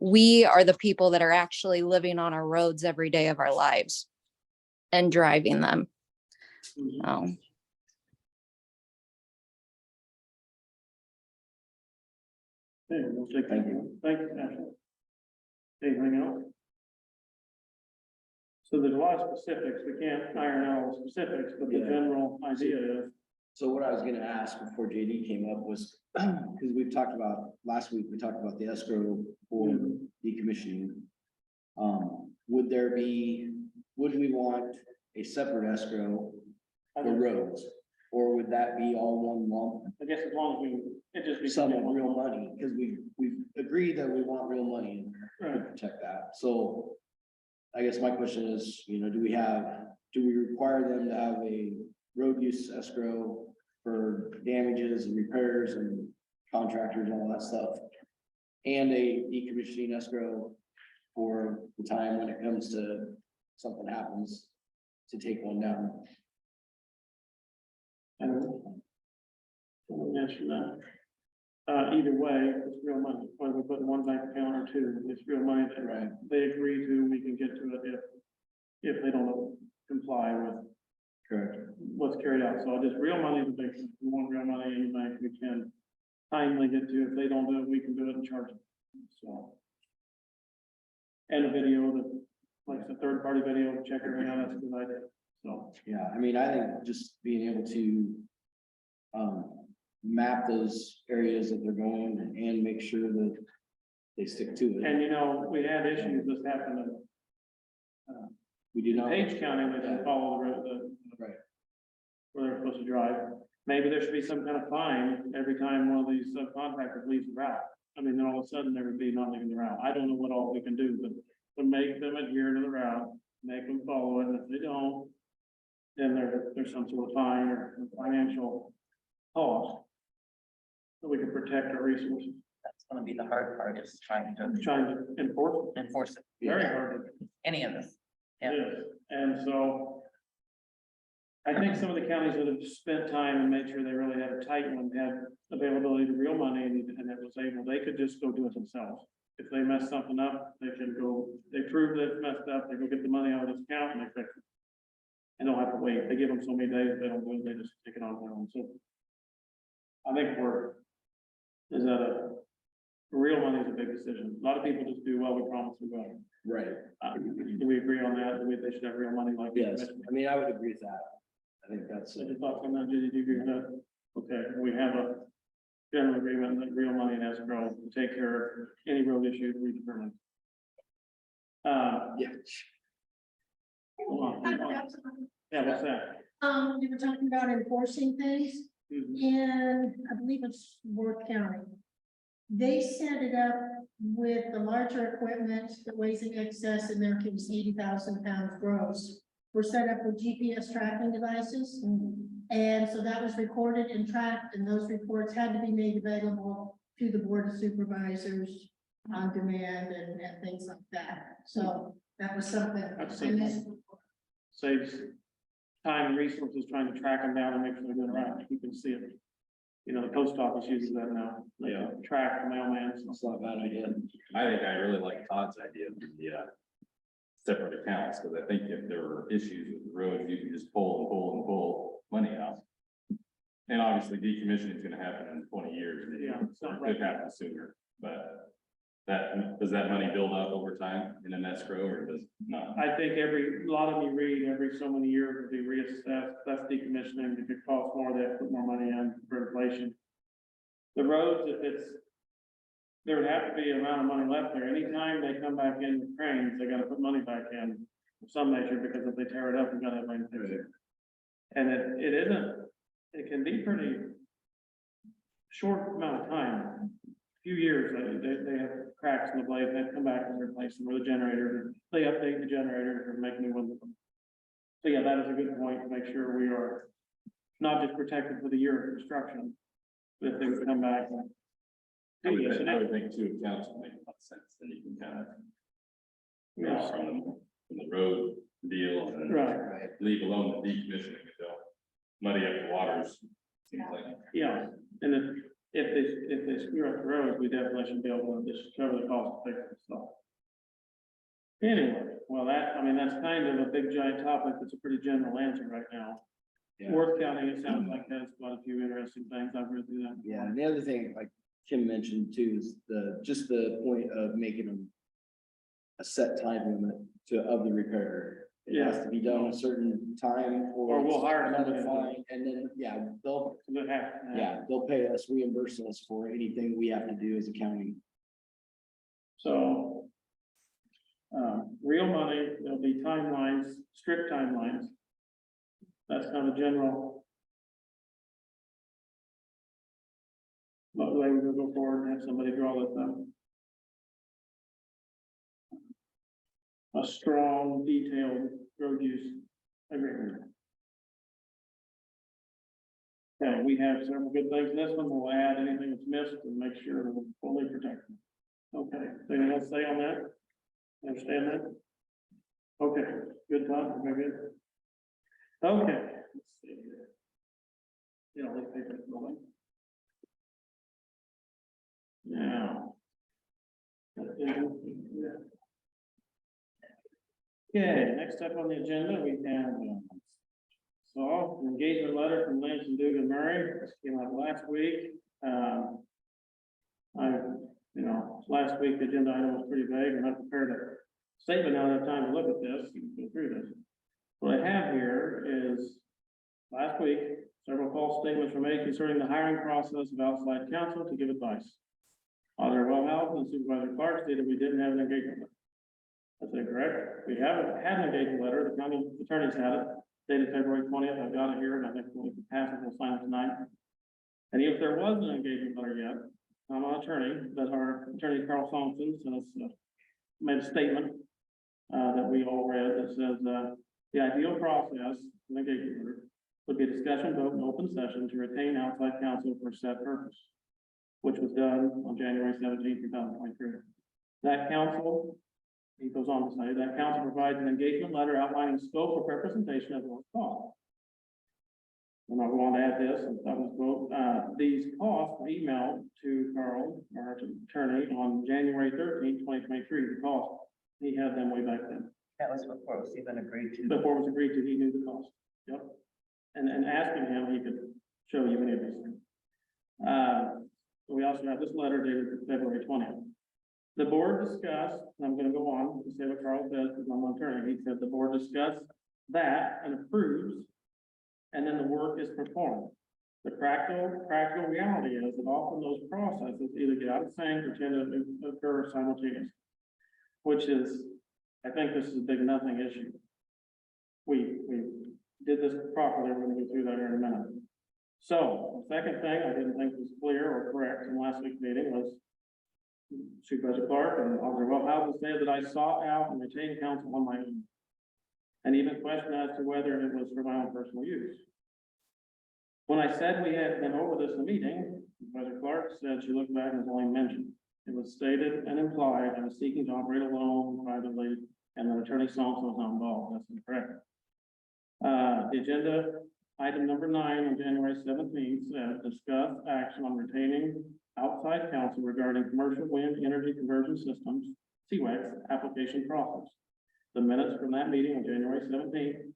we are the people that are actually living on our roads every day of our lives and driving them. So. Okay, we'll take, thank you, Ashley. Anything else? So there's a lot of specifics, we can't iron out all the specifics, but the Yeah. general idea is, So what I was gonna ask before JD came up was, because we've talked about, last week, we talked about the escrow for decommissioning. Would we want a separate escrow I for don't- roads? Or would that be all one lump, I guess as long as we, it just be. some real money? Because we've agreed that we want real money in there to Right. protect that. So I guess my question is, you know, do we require them to have a road use escrow for damages and repairs and contractors and all that stuff? And a decommissioning escrow for the time when it comes to something happens to take one down? I don't know. Let me answer that. Either way, it's real money, whether we put in one bank account or two, it's real money that Right. they agree to, we can get to it if they don't comply with Correct. what's carried out. So just real money is a big thing. We want real money in the bank, we can timely get to. If they don't do it, we can do it and charge them. So. And a video that, like the third party video, check everything out, that's a good idea. So, Yeah, I mean, I think just being able to map those areas that they're going and make sure that they stick to it. and you know, we had issues, this happened We do in not. Page County, they didn't follow the road, Right. where they're supposed to drive. Maybe there should be some kind of fine every time one of these subcontractors leaves the route. I mean, then all of a sudden there would be not leaving the route. I don't know what all we can do, but to make them adhere to the route, make them follow it, and if they don't, then there's some sort of fine or financial cost. So we can protect our resources, That's gonna be the hard part, is trying to trying to enforce it, enforce it, very hard. any of this. It is, and so. I think some of the counties that have spent time and made sure they really had a tight one, had availability to real money and it was able, they could just go do it themselves. If they mess something up, they can go, they prove that it's messed up, they go get the money out of this account and they fix it. And don't have to wait, they give them so many days, they don't do it, they just take it on their own, so. I think real money is a big decision. A lot of people just do, well, we promise we will. Right. Do we agree on that? They should have real money like. Yes, I mean, I would agree with that. I think that's, So your thoughts on that, Judy, do you agree with that? Okay, we have a general agreement that real money and escrow to take care of any road issue we determine. yeah. Hold on. Yeah, what's that? We were talking about enforcing things, Mhm. and I believe it's Worth County. They set it up with the larger equipment that weighs in excess, in their case, 80,000 pounds gross. We're set up with GPS tracking devices. And so that was recorded and tracked, and those reports had to be made available to the Board of Supervisors on demand and things like that. So that was something. That's I missed. Saves time and resources trying to track them down and make sure they're going around. You can see it. You know, the post office uses that now. They can track the mailman. So It's not a bad idea. I think I really like Todd's idea of the separate accounts, because I think if there were issues with the road, you can just pull and pull and pull money out. And obviously decommissioning is gonna happen in 20 years. maybe, Yeah, it's or not it right. could happen sooner, but does that money build up over time in an escrow or does it not? I think a lot of you read every so many years will be reassessed, that's decommissioning, if it costs more, they have to put more money in for inflation. The roads, if it's, there would have to be an amount of money left there, anytime they come back in with cranes, they gotta put money back in. Of some measure, because if they tear it up, we gotta have money to fix it. And it isn't, it can be pretty short amount of time, few years, they have cracks in the blade, they have to come back and replace them, or the generator, they update the generator or make new ones. So yeah, that is a good point, to make sure we are not just protected for the year of construction, but if they would come back. I would think two accounts would make a lot of sense, then you can kind of Yes, from the road deal and right, leave alone the decommissioning, so muddy up the waters. Seems like. yeah, and if they screw up the roads, we definitely should be able to just cover the cost of fixing stuff. Anyway, well, that's kind of a big giant topic, it's a pretty general answer right now. Yeah. Worth County, it sounds like has quite a few interesting things, I've read through that. Yeah, and the other thing, like Kim mentioned too, is just the point of making them a set time limit of the repair. It has to be done a certain time Or we'll hire another somebody. fine, and then, yeah, they'll Yeah, they'll pay us, reimburse us for anything we have to do as a county. so. Real money, there'll be timelines, strict timelines. That's kind of general. But way we will go forward and have somebody draw this up. A strong, detailed road use agreement. Okay, we have several good things in this one, we'll add anything that's missed and make sure we're fully protected. Okay, anything else to say on that? Understand that? Okay, good talk, very good. Okay, let's see here. You know, let's take it going. Now. Okay, next up on the agenda, we have, an engagement letter from Lance and Dugan Murray, this came out last week. Last week, the agenda item was pretty vague, and I prepared a statement, now I have time to look at this, and go through this. What I have here is, last week, several false statements were made concerning the hiring process of outside counsel to give advice. Auditor Wellhouse and Supervisor Clark stated we didn't have an engagement letter. That's incorrect. We haven't had an engagement letter. The county attorneys had it dated February 20th. I've got it here, and I think we can pass it, we'll sign it tonight. And if there was an engagement letter yet, I'm an attorney, but our attorney Carl Thompson has made a statement that we all read that says the ideal process of an engagement letter would be a discussion vote in open session to retain outside counsel for said purpose, which was done on January 17th, 2023. That counsel, he goes on to say, that counsel provides an engagement letter outlining scope of representation as well as cost. And I'll go on to add this, and that was quote, these costs were emailed to Carl, our attorney, on January 13th, 2023, the cost. He had them way back then. That was before it was even agreed to. Before it was agreed to, he knew the cost. Yep. And asking him, he could show you any of these things. We also have this letter dated February 20th. The board discussed, and I'm gonna go on to say what Carl said, because I'm an attorney. He said the board discussed that and approves, and then the work is performed. The practical reality is that often those processes either get out of sync or tend to occur simultaneously. Which is, I think this is a big nothing issue. We did this properly, we're gonna go through that here in a minute. So, the second thing I didn't think was clear or correct in last week's meeting was Supervisor Clark and Auditor Wellhouse said that I sought out and retained counsel on my own. And even questioned as to whether it was for my own personal use. When I said we had been over this in a meeting, Supervisor Clark said she looked back and was only mentioned. It was stated and implied I was seeking to operate alone privately, and that Attorney Thompson was not involved. That's incorrect. The agenda, item number 9 on January 17th said, discuss action on retaining outside counsel regarding commercial wind energy conversion systems, CWEX, application process. The minutes from that meeting on January 17th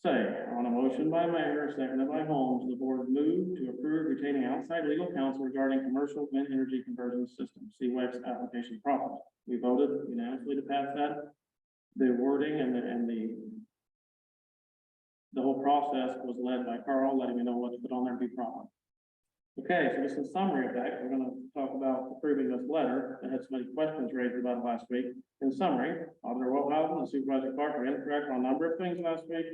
say, on a motion by Mayor, seconded by Holmes, the board moved to approve retaining outside legal counsel regarding commercial wind energy conversion system, CWEX application process. We voted unanimously to pass that. The wording and the whole process was led by Carl, letting me know what to put on there and be proper. Okay, so just in summary of that, we're gonna talk about approving this letter. I had so many questions raised about it last week. In summary, Auditor Wellhausen and Supervisor Clark were incorrect on a number of things last week.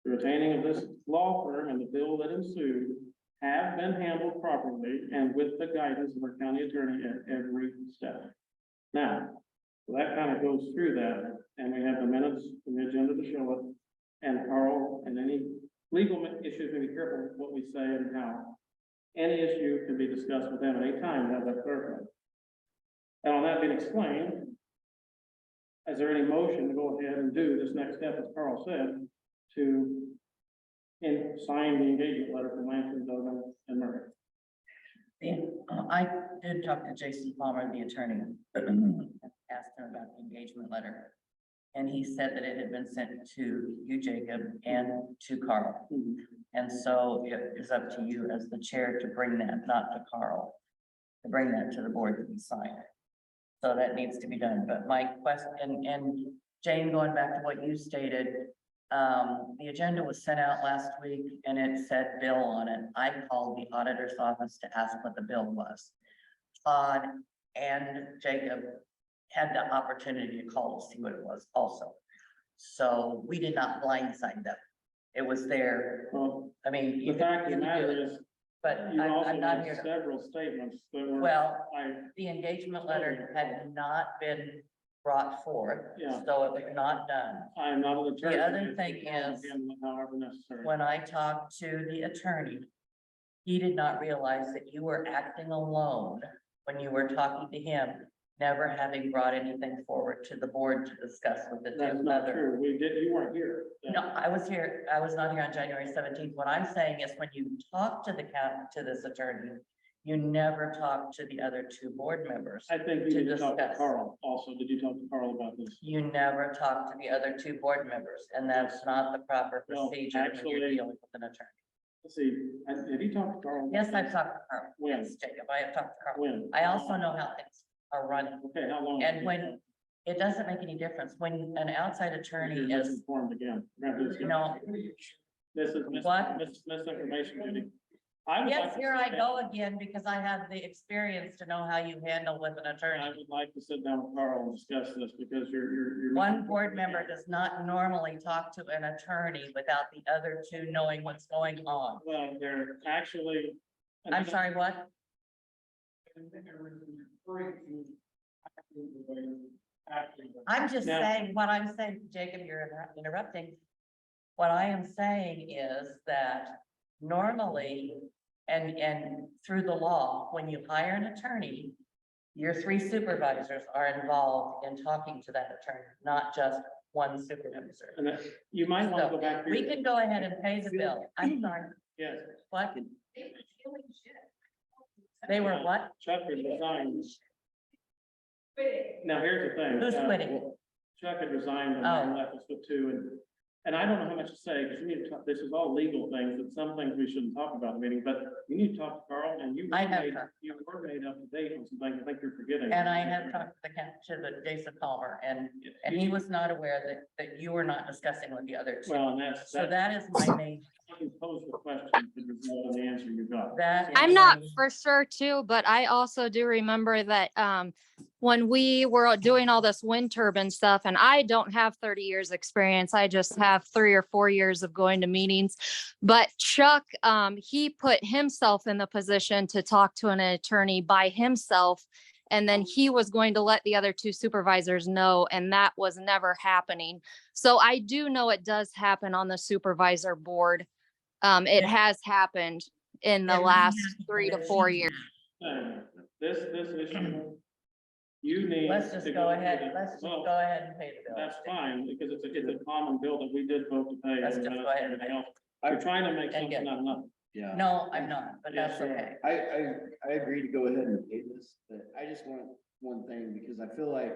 The retaining of this law firm and the bill that ensued have been handled properly and with the guidance of our county attorney at every step. Now, so that kind of goes through that, and we have the minutes and the agenda to show it. And Carl, and any legal issues, we be careful with what we say and how. Any issue can be discussed with them at any time, and have that clarified. And on that being explained, is there any motion to go ahead and do this next step, as Carl said, to sign the engagement letter from Langston, Dogan, and Murray? I did talk to Jason Palmer, the attorney, asked him about the engagement letter. And he said that it had been sent to you, Jacob, and to Carl. And so it is up to you as the chair to bring that, not to Carl, to bring that to the board to be signed. So that needs to be done. But my question, and Jane, going back to what you stated, the agenda was sent out last week and it said bill on it. I called the auditor's office to ask what the bill was. Todd and Jacob had the opportunity to call to see what it was also. So we did not blindside them. It was there. Well, I mean, the you fact can of the do matter it, is, but you also I'm not have here to. several statements that were. Well, I, the engagement letter had not been brought forth, Yeah. so it was not done. I am not an attorney. The other thing is, however necessary. when I talked to the attorney, he did not realize that you were acting alone when you were talking to him, never having brought anything forward to the board to discuss with the That's two not other. true. We did, you weren't here. No, I was here. I was not here on January 17th. What I'm saying is when you talk to to this attorney, you never talk to the other two board members. I think you To need to talk to discuss. Carl also. Did you talk to Carl about this? You never talk to the other two board members, and that's not the proper Well, procedure when you're actually- dealing with an attorney. Let's see, have you talked to Carl? Yes, I've talked to Carl. When? Yes, Jacob, I have talked to Carl. When? I also know how things are running. Okay, how long? And when, it doesn't make any difference, when an outside attorney You're is, misinformed again. We're gonna do this you again. know, This is What? misinformation, Judy. I would like yes, to here I sit go again, because I have the experience to know how you handle with an down- I attorney. would like to sit down with Carl and discuss this because you're. One board member does not normally talk to an attorney without the other two knowing what's going on. Well, they're actually. I'm sorry, what? I'm just Now- saying, what I'm saying, Jacob, you're interrupting. What I am saying is that normally, and through the law, when you hire an attorney, your three supervisors are involved in talking to that attorney, not just one supervisor. And that, you might want to So go back. to we your- can go ahead and pay the bill. I'm sorry, Yes, what? They were what? Chuck had resigned. Now, here's the thing. Who's quitting? Chuck had resigned and Oh. left us with two, and I don't know how much to say, because you need to talk, this is all legal things, and some things we shouldn't talk about in the meeting, but you need to talk to Carl, and you. I were have made- talked. You were made up to date on some things, I think you're forgetting. And I have talked to the Jason Palmer, and he was not aware that you were not discussing with the other two. Well, and that's, So that is my main, I can pose the question, to result in the answer you got. that. I'm is not my- for sure too, but I also do remember that when we were doing all this wind turbine stuff, and I don't have 30 years experience, I just have 3 or 4 years of going to meetings. But Chuck, he put himself in the position to talk to an attorney by himself. And then he was going to let the other two supervisors know, and that was never happening. So I do know it does happen on the supervisor board. It has happened in the And we last have 3 to the 4 procedure. years. This issue, you need. Let's just to go to ahead, the- let's just well, go ahead and pay the bill. That's fine, because it's a common bill that we did vote to pay. Let's just and go ahead and everything pay. else. We're trying to make And get- something out of nothing. Yeah. No, I'm not, but Yes, that's sir. okay. I agree to go ahead and pay this, but I just want one thing, because I feel like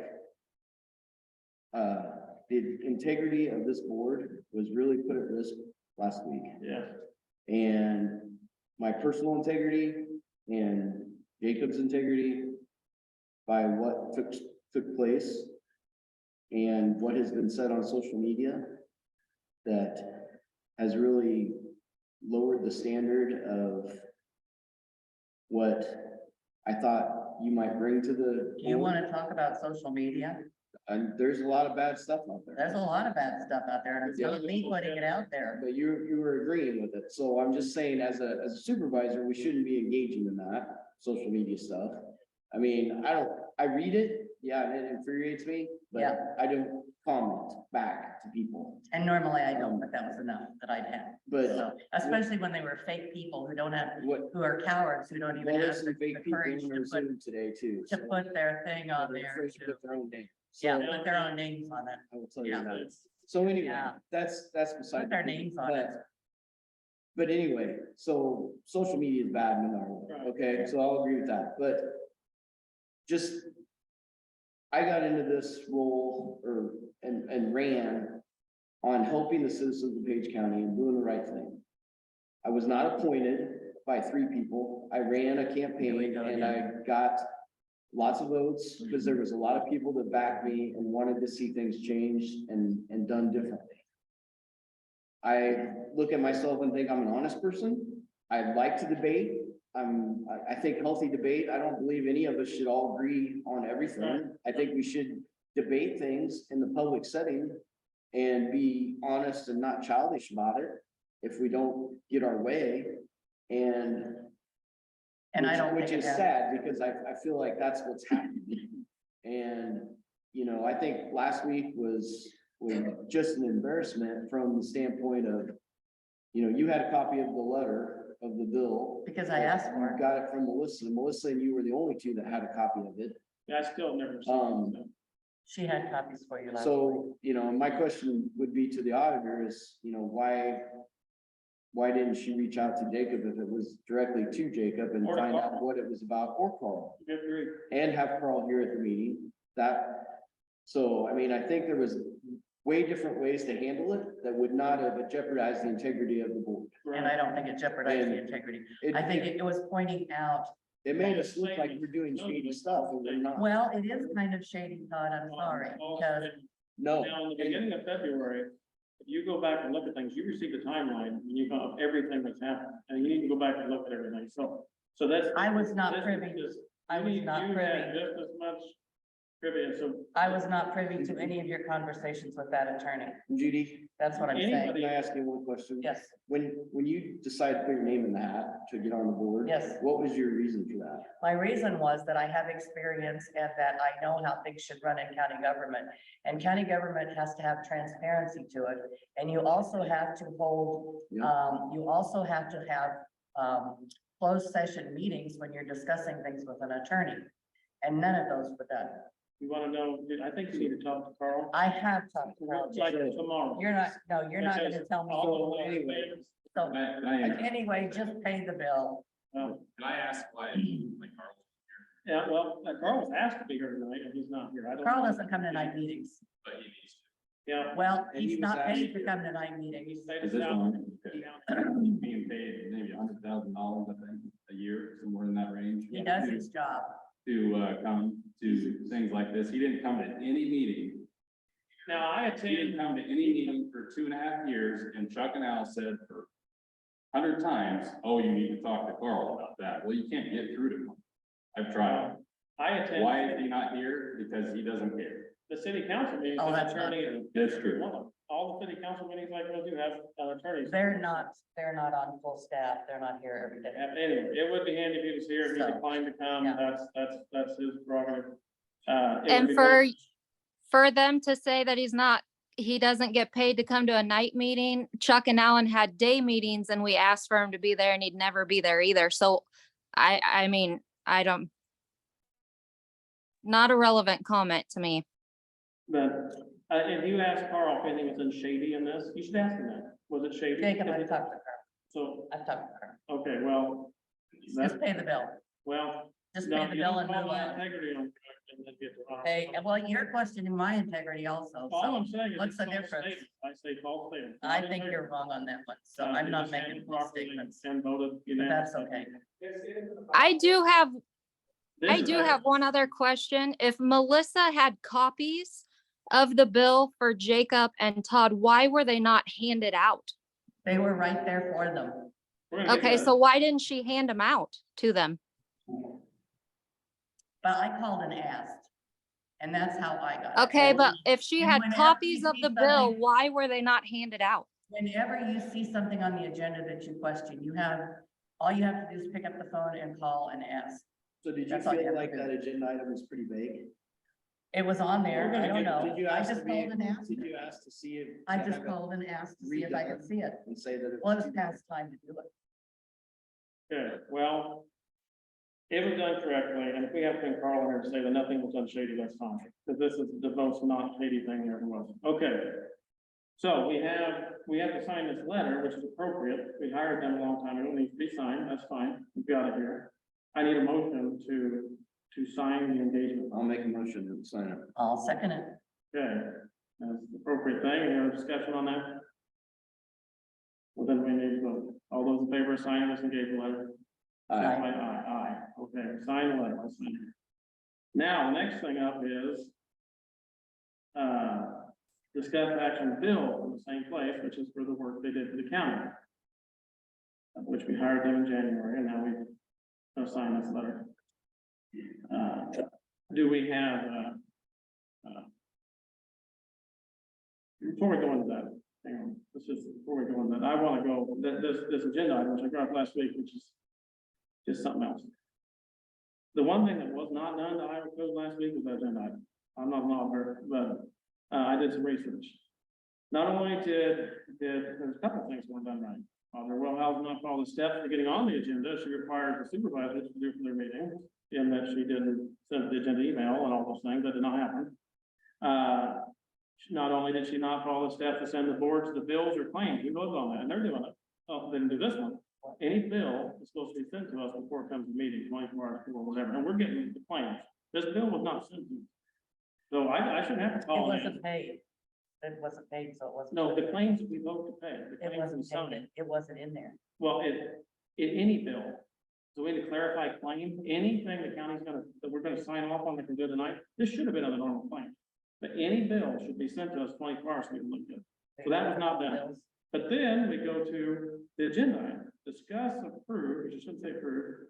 the integrity of this board was really put at risk last week. Yeah, And my personal integrity and Jacob's integrity by what took place and what has been said on social media that has really lowered the standard of what I thought you might bring to the. Do you want to talk about social media? And there's a lot of bad stuff out there. There's a lot of bad stuff out there, and it's not me putting it out there. But you were agreeing with it, so I'm just saying, as a supervisor, we shouldn't be engaging in that social media stuff. I mean, I read it, yeah, and it infuriates me, Yeah. but I don't comment back to people. And normally I don't, but that was enough that I'd had. But So, especially when they were fake people who don't have, what, who are cowards, who don't even well, have there's the some fake the people courage in to our put, Zoom today too. to so put their thing on they're there. afraid to to- put their own name. Yeah, So put their own names on it. I will tell you Yeah. that. So anyway, Yeah. that's beside. Put their the point, names on it. But anyway, so social media is bad no matter what, Right. okay, so I'll agree with that, but just, I got into this role and ran on helping the citizens of Page County and doing the right thing. I was not appointed by 3 people. I ran a Here we campaign go and again. I got lots of votes because there was a lot of people that backed me and wanted to see things changed and done differently. I look at myself and think I'm an honest person. I like to debate. I think healthy debate. I don't believe any of us should all agree on everything. I think we should debate things in the public setting and be honest and not childish about it if we don't get our way. And And I don't which think is it has, sad because I feel like that's what's happening. And, you know, I think last week was just an embarrassment from the standpoint of, you know, you had a copy of the letter of the bill. because I asked for You it. got it from Melissa. Melissa and you were the only 2 that had a copy of it. yeah, I still never seen it. She had copies for you last week. So, you know, my question would be to the auditor is, you know, why didn't she reach out to Jacob if it was directly to Jacob and Or to find out Carl. what it was about, or Carl? Good grief. And have Carl here at the meeting, so, I mean, I think there was way different ways to handle it that would not have jeopardized the integrity of the board. And I don't think it jeopardized the And integrity. It, I think it was pointing out, it made us look like we're doing shady stuff and we're not. well, it is kind of shady, Todd, I'm sorry, because No, Now, in the beginning of February, if you go back and look at things, you received a timeline and you got everything that's happened, and you need to go back and look at everything, so that's. I was not this is privy. just- I was not You had privy. just as much trivia, so. I was not privy to any of your conversations with that attorney. Judy, That's what I'm saying. Anybody- can I ask you one question? Yes, When you decided to put your name in the hat to get on the board. yes. What was your reason for that? My reason was that I have experience and that I know how things should run in county government. And county government has to have transparency to it. And you also have to hold, Yeah. you also have to have, closed session meetings when you're discussing things with an attorney. And none of those were done. You wanna know, I think you need to talk to Carl. I have talked to Carl. Like tomorrow. You're not, no, you're not gonna Because tell me. all the anyway. So, Can anyway, just pay the bill. I ask why, like, Carl? Yeah, well, Carl was asked to be here tonight, and he's not here. I don't. Carl doesn't come to night meetings. But he needs to. Yeah. Well, And he he's was not paid asked to to. come to night He meetings. stayed Is us this out. one? Okay. He's being paid maybe $100,000, I think, a year, somewhere in that range. He does his job. To come to things like this. He didn't come to any meeting. Now, I He didn't attended, come to any meeting for 2.5 years, and Chuck and Al said for 100 times, oh, you need to talk to Carl about that. Well, you can't get through to him. I've tried. I attended. Why is he not here? Because he doesn't care. The city council meetings. Oh, the that's not attorney- That's true. All the city council meetings like those do have attorneys. They're not on full staff. They're not here every day. Anyway, it would be handy if he was here, if he So, declined to come, yeah. that's his prerogative. It would And be for them to say that he doesn't get paid to come to a night meeting, Chuck and Alan had day meetings and we asked for him to be there and he'd never be there either. So I mean, not a relevant comment to me. But, if you ask Carl if anything was in shady in this, you should ask him that. Was it shady? Jacob, I've talked to her. So, I've talked to her. okay, well, Just pay the bill. well, Just No, pay the you bill don't and call move my on. integrity on and then get to. Hey, well, you're questioning my integrity also, All so I'm saying is. what's it's the false difference? statement. I say false statement. I Not think you're integrity. wrong on that one, so It I'm not was handled making properly statements, And voted but that's unanimously. okay. I do have I This do is- have one other question. If Melissa had copies of the bill for Jacob and Todd, why were they not handed out? They were right there for them. we're gonna get Okay, to so why didn't she hand them out to them? But I called and asked, and that's how I got it. Okay, but if she And had whenever copies you of see the bill, something- why were they not handed out? Whenever you see something on the agenda that you question, all you have to do is pick up the phone and call and ask. So did you That's all you feel have to like do. that agenda item was pretty vague? It was on We're there, gonna I don't get- know. Did you I ask just to be, called and asked. did you ask to see if? I to just have it called and asked to see if I could redone see it. And say that it Well, was it's too big? past time to do it. Okay, well. It was done correctly, and if we have to call her and say that nothing was done shady, that's fine, because this is the most not shady thing there ever was. Okay. So we have to sign this letter, which is appropriate. We hired them a long time ago. It needs to be signed. That's fine. We've got it here. I need a motion to sign the engagement. I'll make a motion to sign it. I'll second it. Okay, that's the appropriate thing. Any other discussion on that? Well, then we need to vote. All those in favor of signing this engagement letter? Aye. Aye. Okay, sign the letter. Let's sign it. Now, the next thing up is discuss action bill in the same place, which is for the work they did for the county. Which we hired them in January, and now we sign this letter. Do we have, before we go into that, hang on, before we go into that, I want to go, this agenda item, which I got last week, which is just something else. The one thing that was not done that I proposed last week was that agenda item. I'm not an auditor, but I did some research. Not only there's a couple of things weren't done right. Auditor Wellhouse not follow the steps for getting on the agenda. She required the supervisors to do for their meeting, in that she didn't send the agenda email and all those things. That did not happen. Not only did she not follow the steps to send the board to the bills or claims, we voted on that, and they're doing it. Oh, they didn't do this one. Any bill is supposed to be sent to us before it comes to meeting, 24 hours before, whatever, and we're getting the claims. This bill was not sent to us. So I shouldn't have to It call in. wasn't paid. It wasn't paid, so it wasn't. No, the claims we vote to pay. The It claims we wasn't sign. paid. It wasn't in there. Well, in any bill, so we need to clarify claim, anything the county's that we're gonna sign off on that can do tonight, this should have been on the normal claim. But any bill should be sent to us 24 hours so we can look at it. So that was not done. Bills. But then we go to the agenda item, discuss approve, which I shouldn't say approve.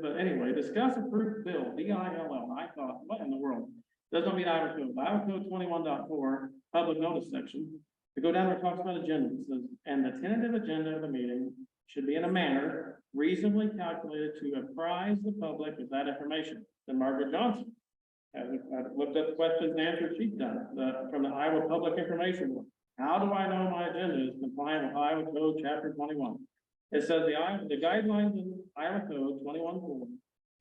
But anyway, discuss approved bill, BILL, and I thought, what in the world? Doesn't mean Iowa Code, Iowa Code 21.4, public notice section. To go down there, it talks about agenda, it says, and the tentative agenda of the meeting should be in a manner reasonably calculated to apprise the public of that information. Then Margaret Johnson has looked up the questions and answers she's done, from the Iowa Public Information Board. How do I know my agenda is compliant with Iowa Code Chapter 21? It says the guidelines in Iowa Code 21.4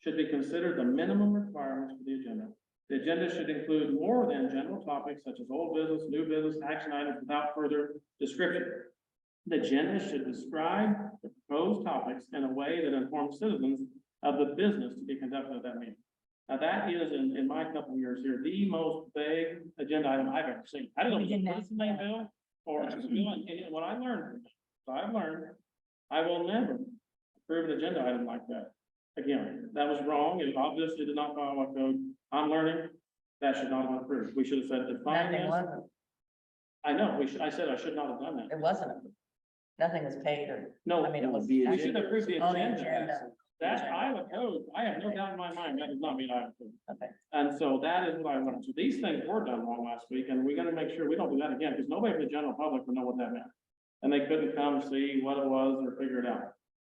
should be considered the minimum requirements for the agenda. The agenda should include more than general topics such as old business, new business, action items without further description. The agenda should describe the proposed topics in a way that informs citizens of the business to be conducted at that meeting. Now, that is, in my couple of years here, the most vague agenda item I've ever seen. I don't know if it's a personal bill or it's a bill, and what I learned, so I've learned, I will never approve an agenda item like that. Again, that was wrong. It obviously did not follow our code. I'm learning that should not have been approved. We should have said define Nothing this. wasn't. I know, I said I should not have done that. It wasn't. Nothing was paid or, No, I mean, it was. the we should approve the Oh, the agenda. agenda. That Iowa code, I have no doubt in my mind, that does not mean Iowa code. Okay. And so that is what I learned. So these things were done wrong last week, and we gotta make sure we don't do that again, because nobody from the general public would know what that meant. And they couldn't come see what it was or figure it out.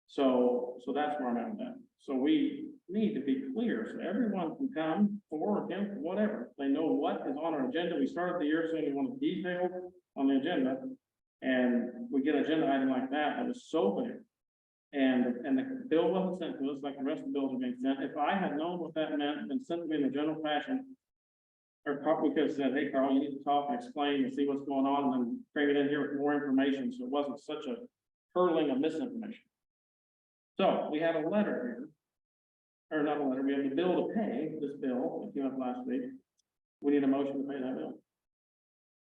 So that's where I'm at with that. So we need to be clear, so everyone can come for or against, whatever. They know what is on our agenda. We started the year saying we want details on the agenda. And we get an agenda item like that was so big. And the bill wasn't sent to us like the rest of the bills are being sent. If I had known what that meant and sent me in the general fashion. Or probably could have said, hey, Carl, you need to talk and explain and see what's going on and then bring it in here with more information. So it wasn't such a hurling of misinformation. So we have a letter here. or not a letter, we have a bill to pay, this bill, that came up last week. We need a motion to pay that bill.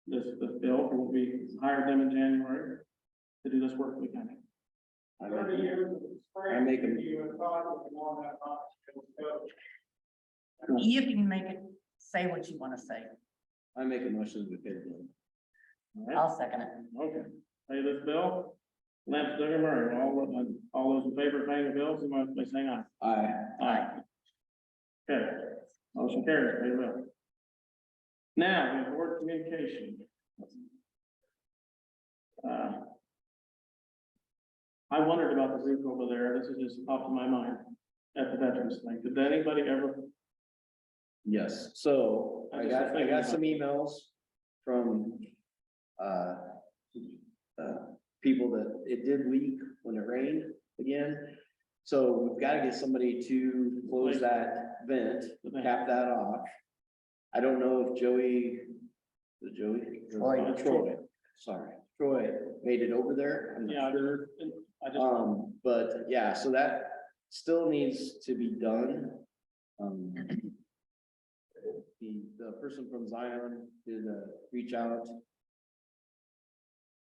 This bill for what we hired them in January to do this work for the county. I make a, You can make it, say what you want to say. I make a motion to pay the bill. All right, I'll second it. okay, pay this bill. Lance, Doug, and Murray, all those in favor of paying the bills, you might by saying aye. Aye. Aye. Okay, motion carries, pay the bill. Now, we have board communication. I wondered about the roof over there, this is just popped in my mind at the veterans thing, did anybody ever? Yes, so I got some emails from, people that it did leak when it rained again. So we've got to get somebody to close that vent, cap that off. I don't know if Joey, the Joey? Troy. Sorry, Troy made it over there. I'm Yeah, not sure. I just, But yeah, so that still needs to be done. The person from Zion did reach out.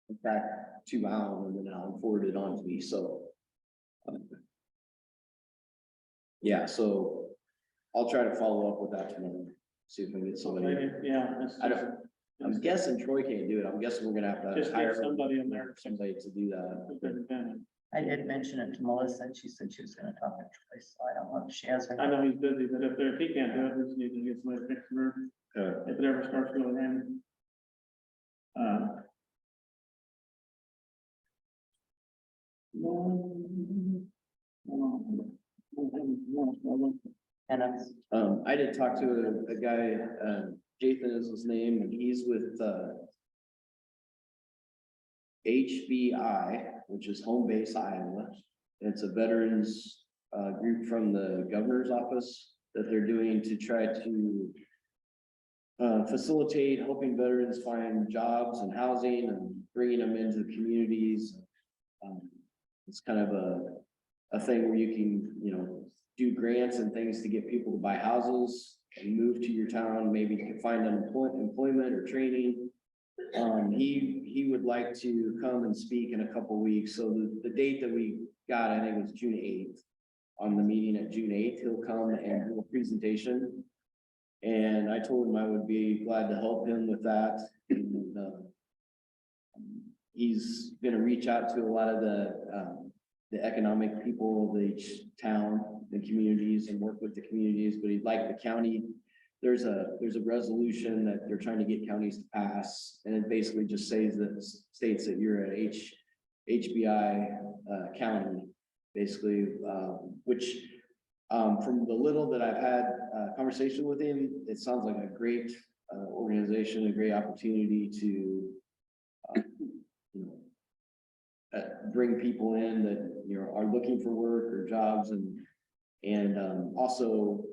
In fact, to Alan, and then Alan forwarded it on to me, so. Yeah, so I'll try to follow up with that tomorrow, see if we can get somebody. yeah. I'm guessing Troy can't do it. I'm guessing we're gonna have to Just get hire somebody in there. somebody to do that. I did mention it to Melissa and she said she was gonna talk to Troy, so I don't know if she has. I know he's busy, but if he can't do it, we just need to get somebody to fix the roof, if it ever starts going in. And it's, I did talk to a guy, Jathan is his name, and he's with, HBI, which is Home Base Iowa. It's a veterans, group from the governor's office that they're doing to try to facilitate helping veterans find jobs and housing and bringing them into the communities. It's kind of a thing where you can, do grants and things to get people to buy houses and move to your town, maybe you can find employment or training. He would like to come and speak in a couple weeks. So the date that we got, I think was June 8th. On the meeting at June 8th, he'll come and do a presentation. And I told him I would be glad to help him with that. And, he's gonna reach out to a lot of the economic people of each town, the communities, and work with the communities, but he'd like the county. There's a resolution that they're trying to get counties to pass, and it basically just states that you're a HBI county, basically, which from the little that I've had conversation with him, it sounds like a great organization, a great opportunity to bring people in that are looking for work or jobs, and also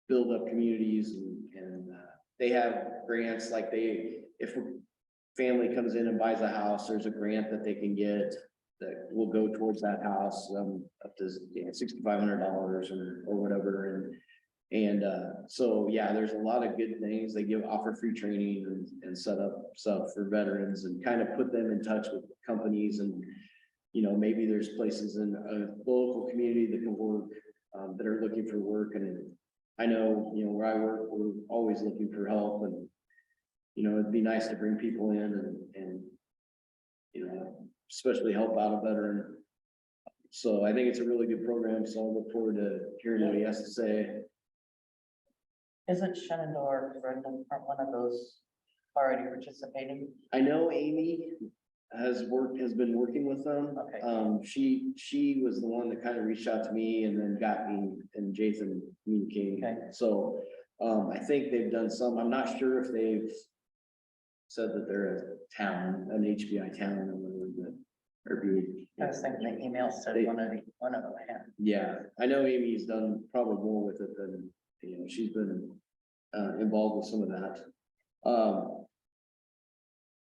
build up communities, and they have grants, like if a family comes in and buys a house, there's a grant that they can get that will go towards that house, up to $6,500 or whatever, and so yeah, there's a lot of good things. They offer free training and set up stuff for veterans and kind of put them in touch with companies, and maybe there's places in a local community that can work, that are looking for work. And I know, where I work, we're always looking for help, and it'd be nice to bring people in and especially help out a veteran. So I think it's a really good program, so I look forward to hearing what he has to say. isn't Shenandoah, Brendan, one of those already participating? I know Amy has been working with them. Okay. She was the one that kind of reached out to me and then got me and Jason communicating. Okay. So, I think they've done some, I'm not sure if they've said that they're a town, an HBI town or whatever, but, or be. I was thinking the email said one of them had. Yeah, I know Amy's done probably more with it than, she's been, involved with some of that.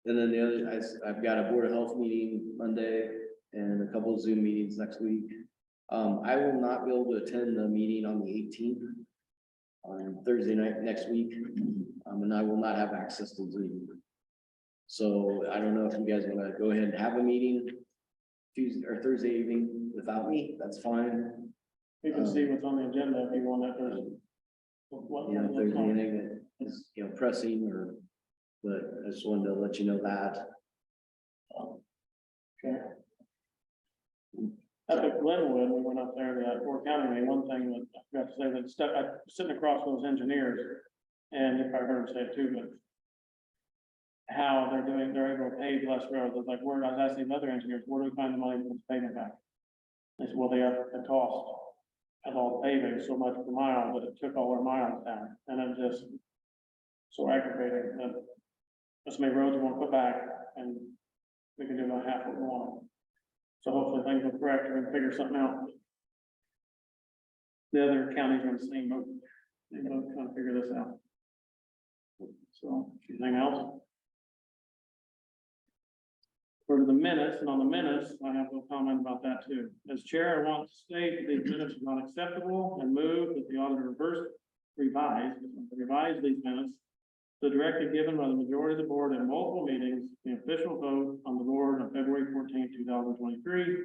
And then the other, I've got a Board of Health meeting Monday and a couple of Zoom meetings next week. I will not be able to attend the meeting on the eighteenth. On Thursday night next week, and I will not have access to Zoom. So I don't know if you guys wanna go ahead and have a meeting Tuesday or Thursday evening without me, that's fine. We can see what's on the agenda if you want that person. What- You know, if there's anything that is, pressing or, but I just wanted to let you know that. Okay. Up at Glenwood, we went up there to that Fort County, meeting. One thing that I forgot to say, that stuff, I sitting across those engineers, and if I heard him say it too, but how they're able to pave less roads, it's like, where, I was asking the other engineers, where do we find the money for this pavement back? They said, well, they have the cost of all the paving so much per mile, but it took all our miles down, and I'm just so aggravating that this many roads we want to put back, and we can do about half what we want. So hopefully things will correct, we can figure something out. The other counties are in the same boat, they both trying to figure this out. So, anything else? For the minutes, and on the minutes, I have a comment about that too. As chair, I want to state that these minutes are not acceptable and move that the auditor revise these minutes. The directive given by the majority of the board in multiple meetings, the official vote on the board on February 14, 2023,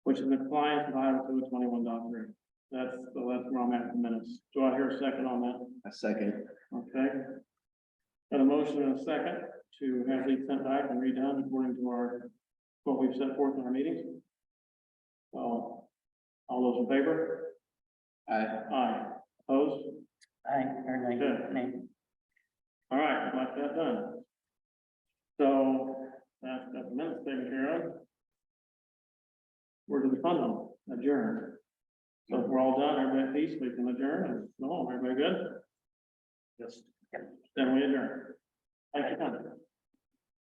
which is in compliance with Iowa Code 21.3. That's where I'm at in minutes. Do I hear a second on that? A second. Okay. Got a motion and a second to have these sent back and redone according to what we've set forth in our meetings. So, all those in favor? Aye. Opposed? I, or Good. nay. All right, I'd like that done. So, that's got the minutes taken care of. Where do we fund them? Adjourn. So if we're all done, everybody at peace, we can adjourn and go home. Everybody good? Yes. Then we adjourn. Thank you.